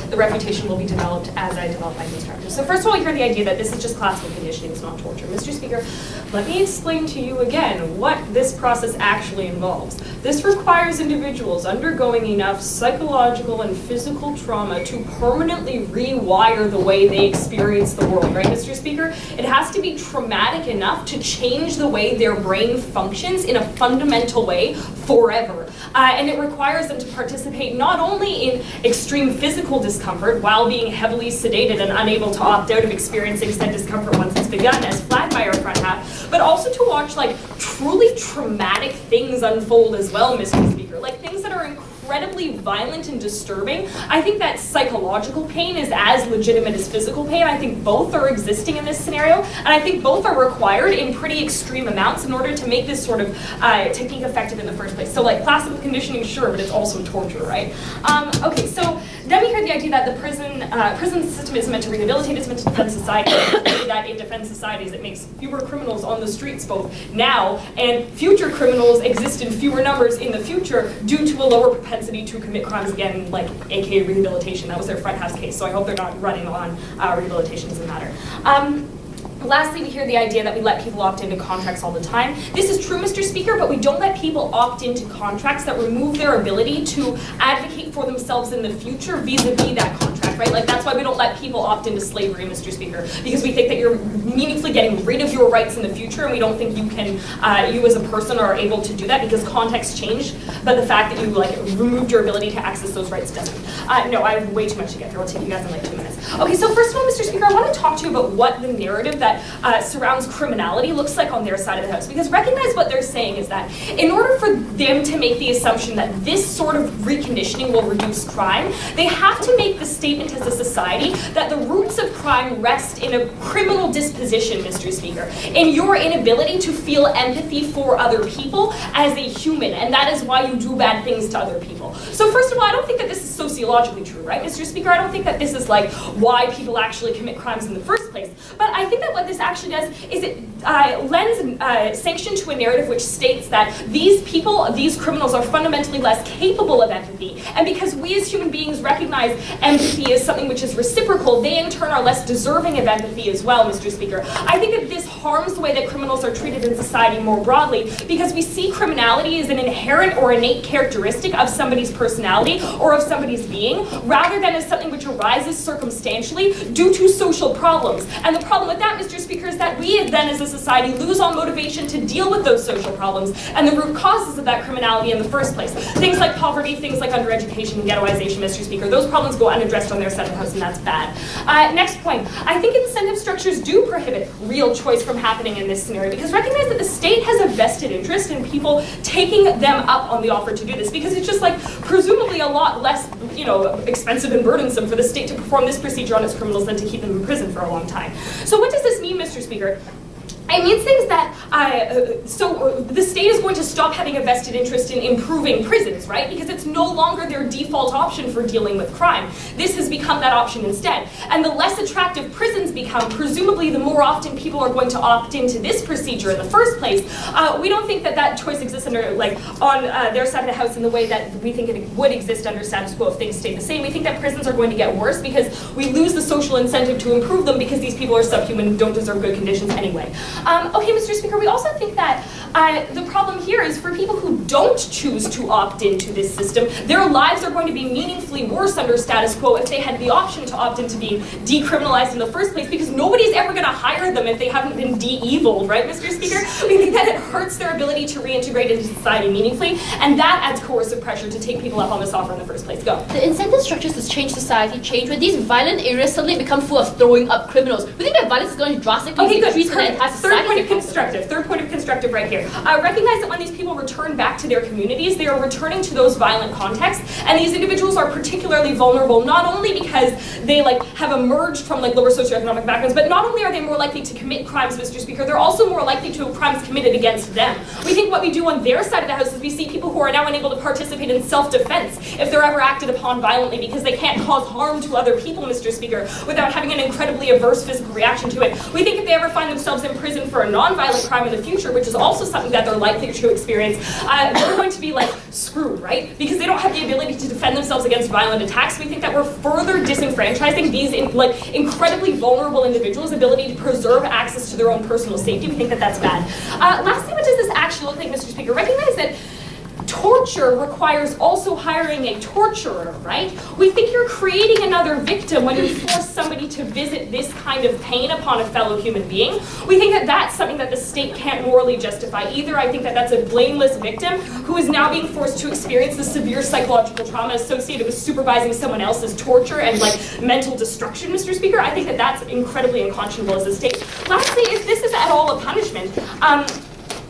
The refutation will be developed as I develop my constructive. So first of all, you hear the idea that this is just classical conditioning, it's not torture. Mr. Speaker, let me explain to you again what this process actually involves. This requires individuals undergoing enough psychological and physical trauma to permanently rewire the way they experience the world, right, Mr. Speaker? It has to be traumatic enough to change the way their brain functions in a fundamental way forever. And it requires them to participate not only in extreme physical discomfort while being heavily sedated and unable to opt out of experiencing said discomfort once it's begun, as flagged by our but also to watch like truly traumatic things unfold as well, Mr. Speaker, like things that are incredibly violent and disturbing. I think that psychological pain is as legitimate as physical pain. I think both are existing in this scenario, and I think both are required in pretty extreme amounts in order to make this sort of technique effective in the first place. So like classical conditioning, sure, but it's also torture, right? Okay, so then we heard the idea that the prison system is meant to rehabilitate, it's meant to defend society. That it defends societies, it makes fewer criminals on the streets both now and future criminals exist in fewer numbers in the future due to a lower propensity to commit crimes again, like aka rehabilitation. That was their front house case, so I hope they're not running on rehabilitation doesn't matter. Lastly, we hear the idea that we let people opt into contracts all the time. This is true, Mr. Speaker, but we don't let people opt into contracts that remove their ability to advocate for themselves in the future vis-a-vis that contract, right? Like that's why we don't let people opt into slavery, Mr. Speaker, because we think that you're meaningfully getting rid of your rights in the future, and we don't think you can, you as a person are able to do that because context changed, but the fact that you like removed your ability to access those rights doesn't. No, I have way too much to get through. I'll take you guys in like 2 minutes. Okay, so first of all, Mr. Speaker, I want to talk to you about what the narrative that surrounds criminality looks like on their side of the house. Because recognize what they're saying is that in order for them to make the assumption that this sort of reconditioning will reduce crime, they have to make the statement as a society that the roots of crime rest in a criminal disposition, Mr. Speaker, in your inability to feel empathy for other people as a human, and that is why you do bad things to other people. So first of all, I don't think that this is sociologically true, right, Mr. Speaker? I don't think that this is like why people actually commit crimes in the first place. But I think that what this actually does is it lends sanction to a narrative which states that these people, these criminals, are fundamentally less capable of empathy. And because we as human beings recognize empathy as something which is reciprocal, they in turn are less deserving of empathy as well, Mr. Speaker. I think that this harms the way that criminals are treated in society more broadly because we see criminality as an inherent or innate characteristic of somebody's personality or of somebody's being, rather than as something which arises circumstantially due to social problems. And the problem with that, Mr. Speaker, is that we then as a society lose all motivation to deal with those social problems and the root causes of that criminality in the first place. Things like poverty, things like undereducation and ghettoization, Mr. Speaker, those problems go unaddressed on their side of the house, and that's bad. Next point, I think incentive structures do prohibit real choice from happening in this scenario because recognize that the state has a vested interest in people taking them up on the offer to do this because it's just like presumably a lot less, you know, expensive and burdensome for the state to perform this procedure on its criminals than to keep them in prison for a long time. So what does this mean, Mr. Speaker? It means things that, the state is going to stop having a vested interest in improving prisons, right? Because it's no longer their default option for dealing with crime. This has become that option instead. And the less attractive prisons become, presumably the more often people are going to opt into this procedure in the first place. We don't think that that choice exists under, like, on their side of the house in the way that we think it would exist under status quo if things stay the same. We think that prisons are going to get worse because we lose the social incentive to improve them because these people are subhuman and don't deserve good conditions anyway. Okay, Mr. Speaker, we also think that the problem here is for people who don't choose to opt into this system, their lives are going to be meaningfully worse under status quo if they had the option to opt into being decriminalized in the first place because nobody's ever going to hire them if they haven't been de-eviled, right, Mr. Speaker? We think that it hurts their ability to reintegrate into society meaningfully, and that adds coercive pressure to take people up on this offer in the first place. Go. The incentive structures to change society change when these violent areas suddenly become full of throwing up criminals. We think that violence is going to drastically decrease in the entire society. Third point of constructive right here. Recognize that when these people return back to their communities, they are returning to those violent contexts, and these individuals are particularly vulnerable, not only because they have emerged from lower socioeconomic backgrounds, but not only are they more likely to commit crimes, Mr. Speaker, they're also more likely to have crimes committed against them. We think what we do on their side of the house is we see people who are now unable to participate in self-defense if they're ever acted upon violently because they can't cause harm to other people, Mr. Speaker, without having an incredibly adverse physical reaction to it. We think if they ever find themselves in prison for a non-violent crime in the future, which is also something that they're likely to experience, they're going to be screwed, right? Because they don't have the ability to defend themselves against violent attacks. We think that we're further disenfranchising these incredibly vulnerable individuals' ability to preserve access to their own personal safety. We think that that's bad. Lastly, what does this actually look like, Mr. Speaker? Recognize that torture requires also hiring a torturer, right? We think you're creating another victim when you force somebody to visit this kind of pain upon a fellow human being. We think that that's something that the state can't morally justify either. I think that that's a blameless victim who is now being forced to experience the severe psychological trauma associated with supervising someone else's torture and mental destruction, Mr. Speaker. I think that that's incredibly unconscionable as a state. Lastly, if this is at all a punishment, punishment,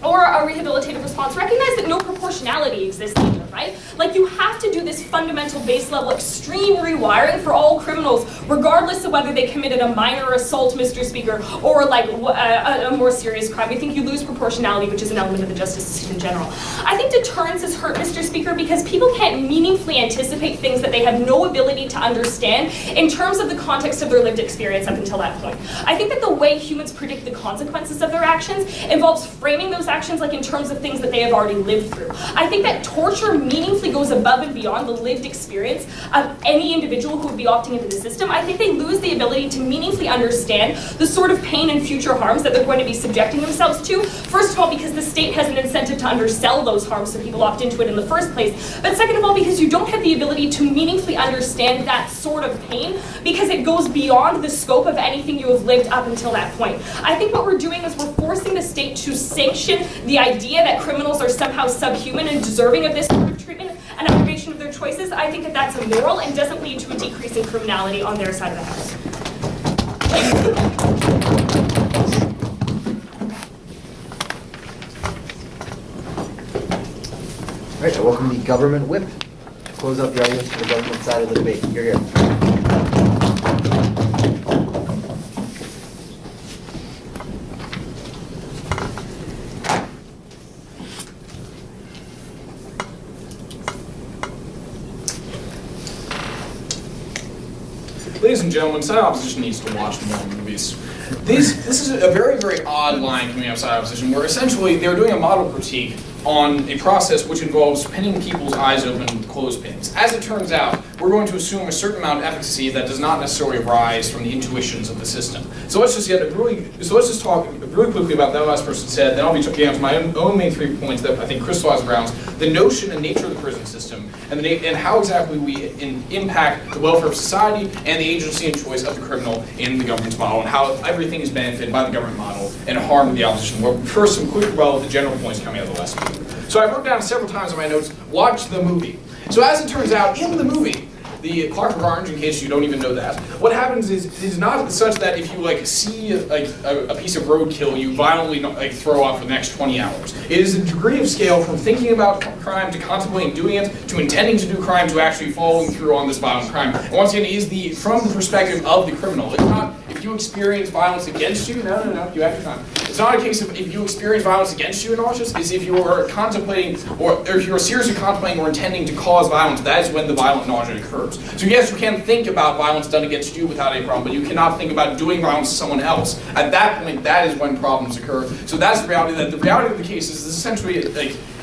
or a rehabilitative response, recognize that no proportionality exists either, right? Like, you have to do this fundamental base level extreme rewiring for all criminals, regardless of whether they committed a minor assault, Mr. Speaker, or like a more serious crime. We think you lose proportionality, which is an element of the justice system in general. I think deterrence is hurt, Mr. Speaker, because people can't meaningfully anticipate things that they have no ability to understand in terms of the context of their lived experience up until that point. I think that the way humans predict the consequences of their actions involves framing those actions like in terms of things that they have already lived through. I think that torture meaningfully goes above and beyond the lived experience of any individual who would be opting into the system. I think they lose the ability to meaningfully understand the sort of pain and future harms that they're going to be subjecting themselves to. First of all, because the state has an incentive to undersell those harms so people opt into it in the first place. But second of all, because you don't have the ability to meaningfully understand that sort of pain because it goes beyond the scope of anything you have lived up until that point. I think what we're doing is we're forcing the state to sanction the idea that criminals are somehow subhuman and deserving of this sort of treatment and aggravation of their choices. I think that that's immoral and doesn't lead to a decrease in criminality on their side of the house. All right, I welcome the government whip to close out the audience for the government side of the debate. You're here. Ladies and gentlemen, side opposition needs to watch more movies. This is a very, very odd line coming out of side opposition, where essentially they're doing a model critique on a process which involves pinning people's eyes open with clothespins. As it turns out, we're going to assume a certain amount of efficacy that does not necessarily arise from the intuitions of the system. So let's just talk really quickly about that last person said, then I'll be getting onto my own main 3 points that I think crystallize around the notion and nature of the prison system, and how exactly we impact the welfare of society and the agency and choice of the criminal in the government's model, and how everything is benefited by the government model and harm the opposition. Well, first, some quick the general points coming out of the last week. So I wrote down several times in my notes, watch the movie. So as it turns out, in the movie, the Clockwork Orange, in case you don't even know that, what happens is it's not such that if you see a piece of roadkill, you violently throw off for the next 20 hours. It is a degree of scale from thinking about crime to contemplating doing it to intending to do crime to actually following through on this violent crime. And once again, it is from the perspective of the criminal. It's not if you experience violence against you. No, you have your time. It's not a case of if you experience violence against you in nauseous. It's if you are contemplating or if you're seriously contemplating or intending to cause violence. That is when the violent nausea occurs. So yes, you can think about violence done against you without a problem, but you cannot think about doing violence to someone else. At that point, that is when problems occur. So that's the reality. The reality of the case is essentially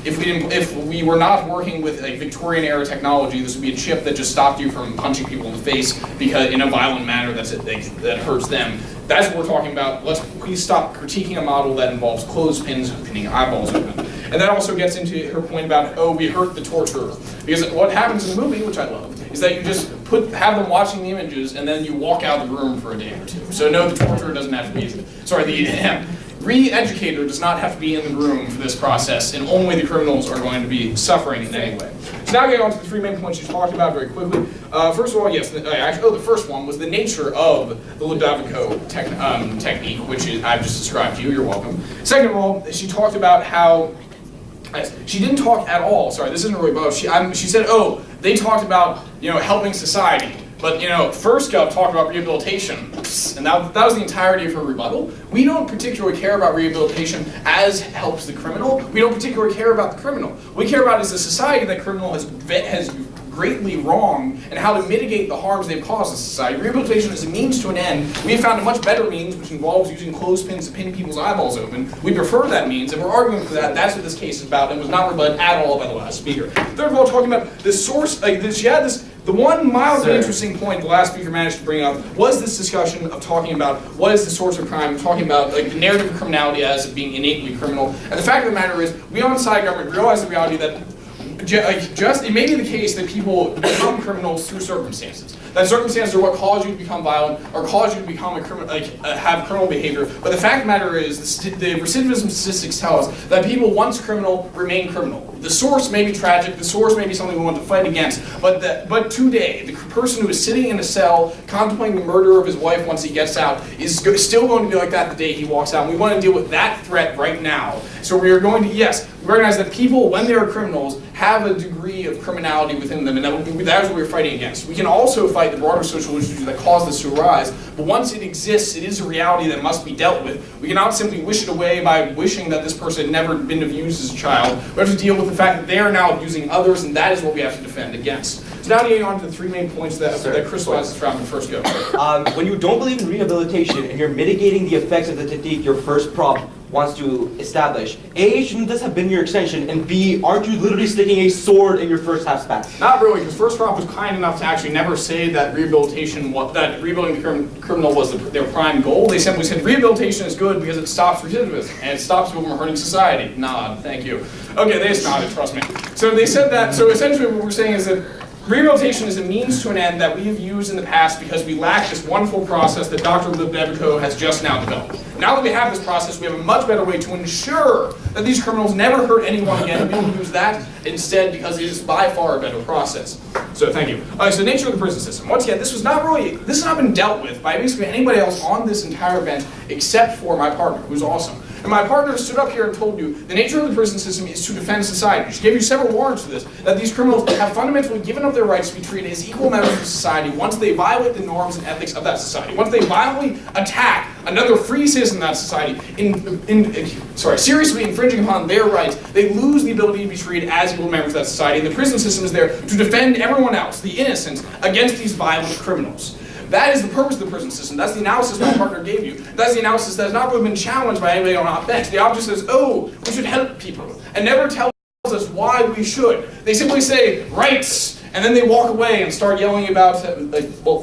if we were not working with Victorian era technology, this would be a chip that just stopped you from punching people in the face because in a violent manner that hurts them. That's what we're talking about. Let's please stop critiquing a model that involves clothespins and pinning eyeballs open. And that also gets into her point about, we hurt the torturer. Because what happens in the movie, which I love, is that you just have them watching the images and then you walk out of the room for a day or two. So no, the torturer doesn't have to be, the re-educator does not have to be in the room for this process, and only the criminals are going to be suffering in any way. So now getting on to the 3 main points you talked about very quickly. First of all, yes, the first one was the nature of the Ludovico technique, which I've just described to you. You're welcome. Second of all, she talked about how she didn't talk at all. Sorry, this isn't really about. She said, they talked about helping society. But, First Gov talked about rehabilitation, and that was the entirety of her rebuttal. We don't particularly care about rehabilitation as helps the criminal. We don't particularly care about the criminal. What we care about is the society that criminal has greatly wronged and how to mitigate the harms they've caused in society. Rehabilitation is a means to an end. We have found a much better means, which involves using clothespins to pin people's eyeballs open. We prefer that means, and we're arguing for that. That's what this case is about, and was not rebutted at all by the last speaker. Third of all, talking about the source, the one mildly interesting point the last speaker managed to bring up was this discussion of talking about what is the source of crime, talking about the narrative of criminality as being innately criminal. And the fact of the matter is, we on side government realize the reality that it may be the case that people become criminals through circumstances. That circumstances are what cause you to become violent or cause you to become have criminal behavior. But the fact of the matter is, the recidivism statistics tell us that people once criminal remain criminal. The source may be tragic, the source may be something we want to fight against, but today, the person who is sitting in a cell contemplating the murder of his wife once he gets out is still going to be like that the day he walks out. And we want to deal with that threat right now. So we are going to, yes, recognize that people, when they are criminals, have a degree of criminality within them, and that is what we're fighting against. We can also fight the broader social issues that cause this to arise, but once it exists, it is a reality that must be dealt with. We cannot simply wish it away by wishing that this person had never been abused as a child. We have to deal with the fact that they are now abusing others, and that is what we have to defend against. So now getting on to the three main points that crystallizes throughout the first go. When you don't believe in rehabilitation and you're mitigating the effects of the technique your first prop wants to establish, A, shouldn't this have been your extension, and B, aren't you literally sticking a sword in your first half spat? Not really, because first prop was kind enough to actually never say that rebuilding the criminal was their prime goal. They simply said rehabilitation is good because it stops recidivism and it stops people from hurting society. Nod, thank you. Okay, they just nodded, trust me. So they said that, so essentially what we're saying is that rehabilitation is a means to an end that we have used in the past because we lack this wonderful process that Dr. Libdevico has just now developed. Now that we have this process, we have a much better way to ensure that these criminals never hurt anyone again, and we will use that instead because it is by far a better process. So thank you. All right, so nature of the prison system. Once again, this has not been dealt with by basically anybody else on this entire event except for my partner, who's awesome. And my partner stood up here and told you the nature of the prison system is to defend society. She gave you several warrants for this, that these criminals have fundamentally given up their rights to be treated as equal members of society once they violate the norms and ethics of that society. Once they violently attack another free citizen in that society, seriously infringing upon their rights, they lose the ability to be treated as equal members of that society. And the prison system is there to defend everyone else, the innocents, against these violent criminals. That is the purpose of the prison system. That's the analysis my partner gave you. That's the analysis that has not really been challenged by anybody on our bench. The object says, oh, we should help people, and never tells us why we should. They simply say, rights, and then they walk away and start yelling about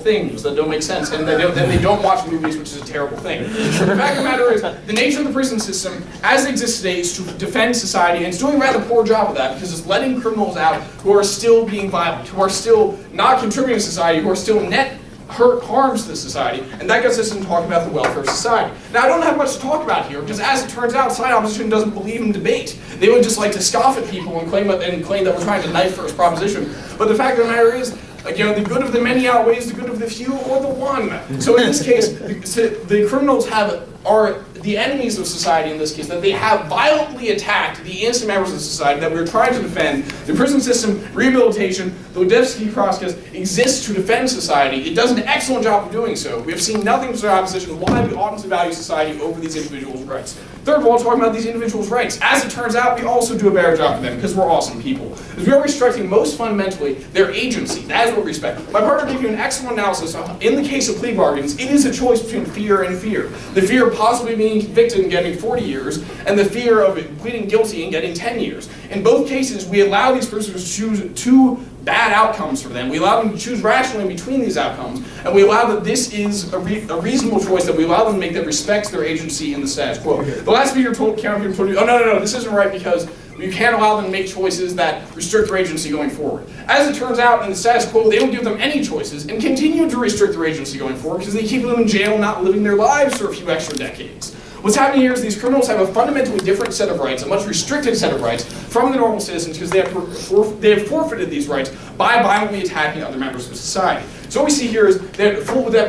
things that don't make sense, and then they don't watch movies, which is a terrible thing. But the fact of the matter is, the nature of the prison system, as it exists today, is to defend society, and it's doing a rather poor job of that, because it's letting criminals out who are still being violent, who are still not contributing to society, who are still net harms to the society, and that gets us into talking about the welfare of society. Now, I don't have much to talk about here, because as it turns out, side opposition doesn't believe in debate. They would just like to scoff at people and claim that we're trying to knife first proposition. But the fact of the matter is, the good of the many outweighs the good of the few or the one. So in this case, the criminals are the enemies of society in this case, that they have violently attacked the innocent members of society that we're trying to defend. The prison system, rehabilitation, the Ludevsky process exists to defend society. It does an excellent job of doing so. We have seen nothing to opposition why we ought to value society over these individuals' rights. Third of all, talking about these individuals' rights. As it turns out, we also do a better job for them because we're awesome people. Because we are restricting most fundamentally their agency. That is what we respect. My partner gave you an excellent analysis. In the case of plea bargains, it is a choice between fear and fear. The fear of possibly being convicted and getting 40 years, and the fear of pleading guilty and getting 10 years. In both cases, we allow these prisoners to choose two bad outcomes for them. We allow them to choose rationally between these outcomes, and we allow that this is a reasonable choice, that we allow them to make that respects their agency in the status quo. The last speaker told you, oh, no, this isn't right because you can't allow them to make choices that restrict their agency going forward. As it turns out, in the status quo, they don't give them any choices and continue to restrict their agency going forward because they keep them in jail, not living their lives for a few extra decades. What's happening here is these criminals have a fundamentally different set of rights, a much restricted set of rights from the normal citizens because they have forfeited these rights by violently attacking other members of society. So what we see here is that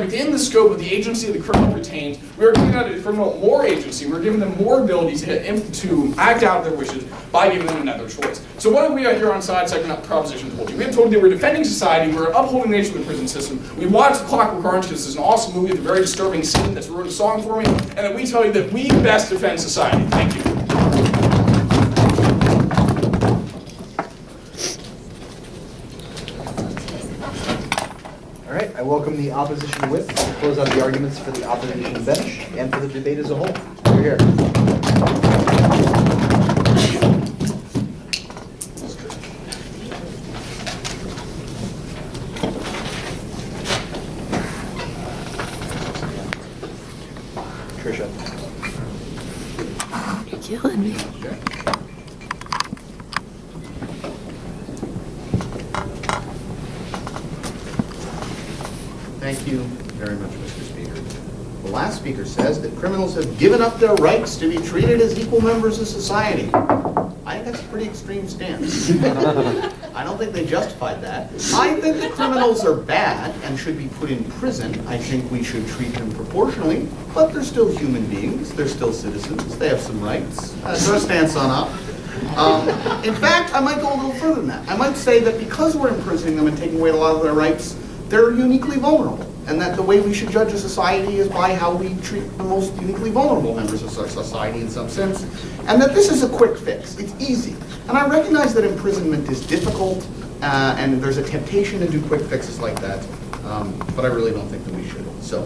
within the scope of the agency the criminal retains, we are giving the criminal more agency, we're giving them more ability to act out their wishes by giving them another choice. So what have we got here on side second proposition told you? We have told you that we're defending society, we're upholding the nature of the prison system, we watched Clockwork Orange because it's an awesome movie with a very disturbing scene that's wrote a song for me, and that we tell you that we best defend society. Thank you. All right, I welcome the opposition whip to close out the arguments for the opposition bench and for the debate as a whole. You're here. Tricia. You're killing me. Thank you very much, Mr. Speaker. The last speaker says that criminals have given up their rights to be treated as equal members of society. I I think that's a pretty extreme stance. I don't think they justified that. I think that criminals are bad and should be put in prison. I think we should treat them proportionally, but they're still human beings. They're still citizens. They have some rights. So a stance on up. In fact, I might go a little further than that. I might say that because we're imprisoning them and taking away a lot of their rights, they're uniquely vulnerable. And that the way we should judge a society is by how we treat the most uniquely vulnerable members of our society in some sense. And that this is a quick fix. It's easy. And I recognize that imprisonment is difficult, and there's a temptation to do quick fixes like that. But I really don't think that we should. So,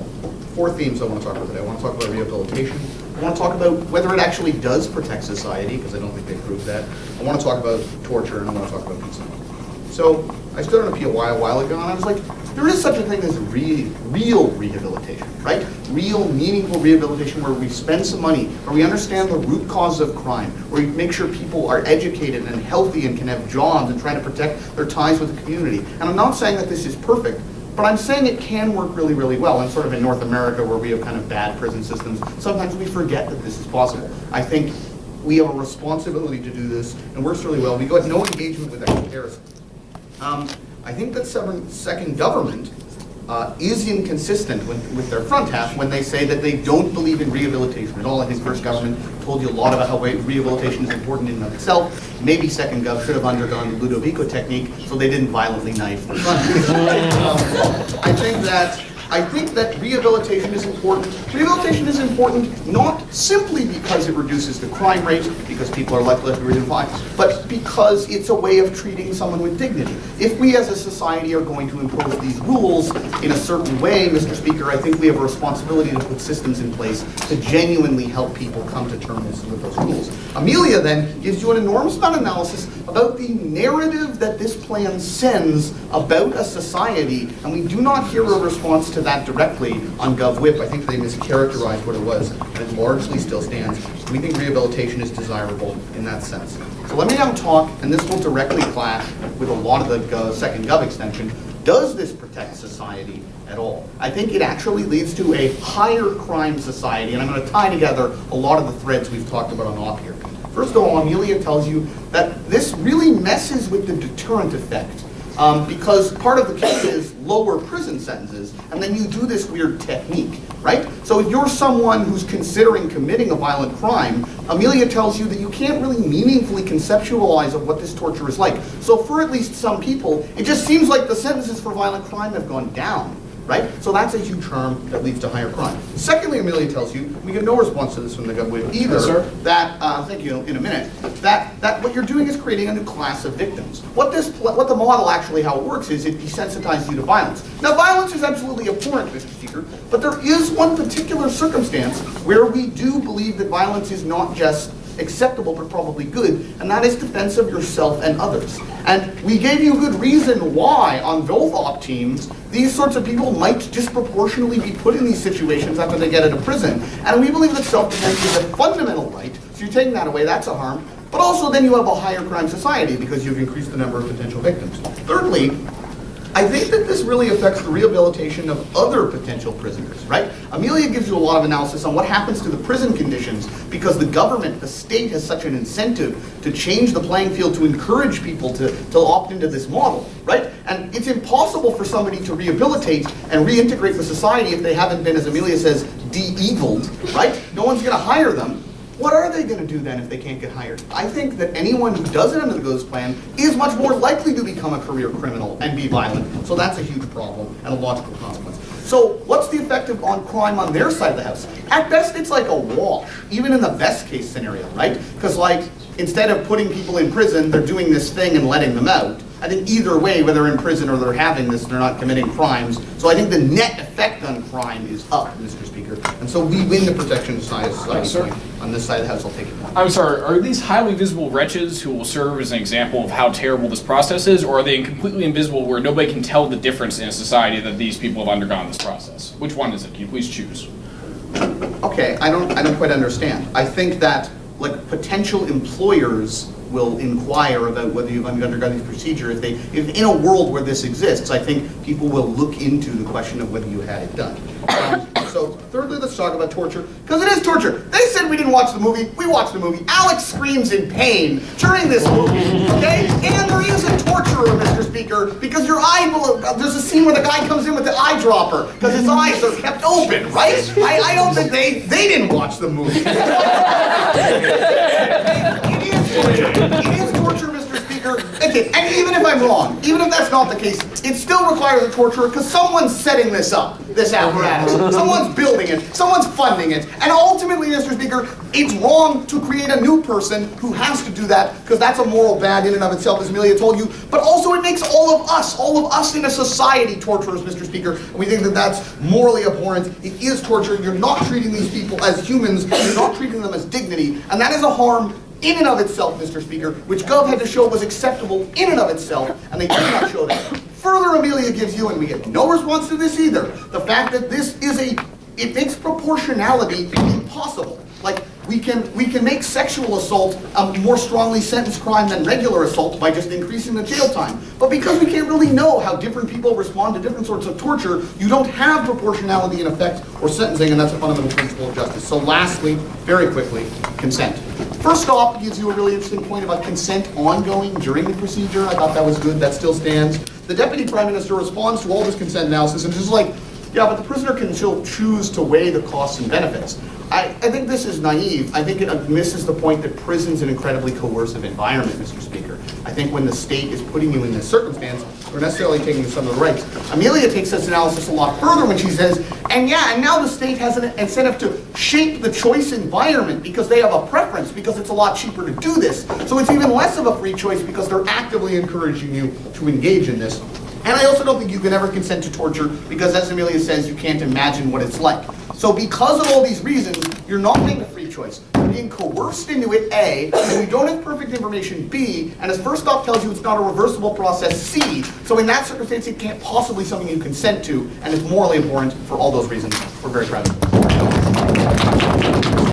4 themes I want to talk about today. I want to talk about rehabilitation. I want to talk about whether it actually does protect society, because I don't think they proved that. I want to talk about torture, and I want to talk about peace and love. So, I stood on a POI a while ago, and I was like, there is such a thing as real rehabilitation, right? Real, meaningful rehabilitation where we spend some money, where we understand the root cause of crime, where we make sure people are educated and healthy and can have jobs and trying to protect their ties with the community. And I'm not saying that this is perfect, but I'm saying it can work really, really well. And sort of in North America where we have kind of bad prison systems, sometimes we forget that this is possible. I think we have a responsibility to do this, and works really well. We got no engagement with that comparison. I think that second government is inconsistent with their front half when they say that they don't believe in rehabilitation at all. I think first government told you a lot about how rehabilitation is important in and of itself. Maybe second gov should have undergone the Ludovico technique so they didn't violently knife the front. I think that rehabilitation is important. Rehabilitation is important not simply because it reduces the crime rate, because people are less likely to recidivate, but because it's a way of treating someone with dignity. If we as a society are going to impose these rules in a certain way, Mr. Speaker, I think we have a responsibility to put systems in place to genuinely help people come to terms with those rules. Amelia then gives you an enormous amount of analysis about the narrative that this plan sends about a society, and we do not hear a response to that directly on GovWhip. I think they mischaracterized what it was, and it largely still stands. We think rehabilitation is desirable in that sense. So let me now talk, and this will directly clash with a lot of the second Gov extension. Does this protect society at all? I think it actually leads to a higher crime society, and I'm going to tie together a lot of the threads we've talked about on op here. First of all, Amelia tells you that this really messes with the deterrent effect. Because part of the case is lower prison sentences, and then you do this weird technique, right? So if you're someone who's considering committing a violent crime, Amelia tells you that you can't really meaningfully conceptualize of what this torture is like. So for at least some people, it just seems like the sentences for violent crime have gone down, right? So that's a huge harm that leads to higher crime. Secondly, Amelia tells you, we get no response to this from the government either, Yes, sir. that, thank you, in a minute, that what you're doing is creating a new class of victims. What the model actually, how it works is it desensitizes you to violence. Now, violence is absolutely abhorrent, Mr. Speaker, but there is one particular circumstance where we do believe that violence is not just acceptable but probably good, and that is defense of yourself and others. And we gave you a good reason why on both op teams these sorts of people might disproportionately be put in these situations after they get out of prison. And we believe that self-defense is a fundamental right, so you're taking that away, that's a harm. But also then you have a higher crime society because you've increased the number of potential victims. Thirdly, I think that this really affects the rehabilitation of other potential prisoners, right? Amelia gives you a lot of analysis on what happens to the prison conditions because the government, the state, has such an incentive to change the playing field to encourage people to opt into this model, right? And it's impossible for somebody to rehabilitate and reintegrate with society if they haven't been, as Amelia says, de-eviled, right? No one's gonna hire them. What are they going to do then if they can't get hired? I think that anyone who does it under the GOES plan is much more likely to become a career criminal and be violent. So that's a huge problem and a logical consequence. So what's the effect on crime on their side of the house? At best, it's like a wash, even in the best case scenario, right? Because like, instead of putting people in prison, they're doing this thing and letting them out. I think either way, whether they're in prison or they're having this, they're not committing crimes. So I think the net effect on crime is up, Mr. Speaker. And so we win the protection side of society. On this side of the house, I'll take it. I'm sorry, are these highly visible wretches who will serve as an example of how terrible this process is, or are they completely invisible where nobody can tell the difference in a society that these people have undergone this process? Which one is it? Can you please choose? Okay, I don't quite understand. I think that like potential employers will inquire about whether you've undergone these procedures. If in a world where this exists, I think people will look into the question of whether you had it done. So thirdly, let's talk about torture, because it is torture. They said we didn't watch the movie. We watched the movie. Alex screams in pain during this movie, okay? And there is a torturer, Mr. Speaker, because your eye, there's a scene where the guy comes in with the eyedropper, because his eyes are kept open, right? I don't think they didn't watch the movie. It is torture. It is torture, Mr. Speaker. Okay, and even if I'm wrong, even if that's not the case, it still requires a torturer because someone's setting this up, this apparatus. Someone's building it, someone's funding it, and ultimately, Mr. Speaker, it's wrong to create a new person who has to do that because that's a moral bad in and of itself, as Amelia told you, but also it makes all of us in a society torturers, Mr. Speaker, and we think that that's morally abhorrent. It is torture. You're not treating these people as humans, you're not treating them as dignity, and that is a harm in and of itself, Mr. Speaker, which Gov had to show was acceptable in and of itself, and they did not show that. Further, Amelia gives you, and we get no response to this either, the fact that this is it makes proportionality impossible. Like, we can make sexual assault a more strongly sentenced crime than regular assault by just increasing the jail time. But because we can't really know how different people respond to different sorts of torture, you don't have proportionality in effect or sentencing, and that's a fundamental principle of justice. So lastly, very quickly, consent. First off, gives you a really interesting point about consent ongoing during the procedure. I thought that was good. That still stands. The Deputy Prime Minister responds to all this consent analysis and is just like, yeah, but the prisoner can still choose to weigh the costs and benefits. I think this is naive. I think it misses the point that prison's an incredibly coercive environment, Mr. Speaker. I think when the state is putting you in this circumstance, we're necessarily taking some of the rights. Amelia takes this analysis a lot further when she says, and now the state has an incentive to shape the choice environment because they have a preference, because it's a lot cheaper to do this. So it's even less of a free choice because they're actively encouraging you to engage in this. And I also don't think you can ever consent to torture because, as Amelia says, you can't imagine what it's like. So because of all these reasons, you're not making a free choice. You're being coerced into it, A, and you don't have perfect information, B, and as First Off tells you, it's not a reversible process, C. So in that circumstance, it can't possibly be something you consent to, and it's morally abhorrent for all those reasons. We're very proud of it.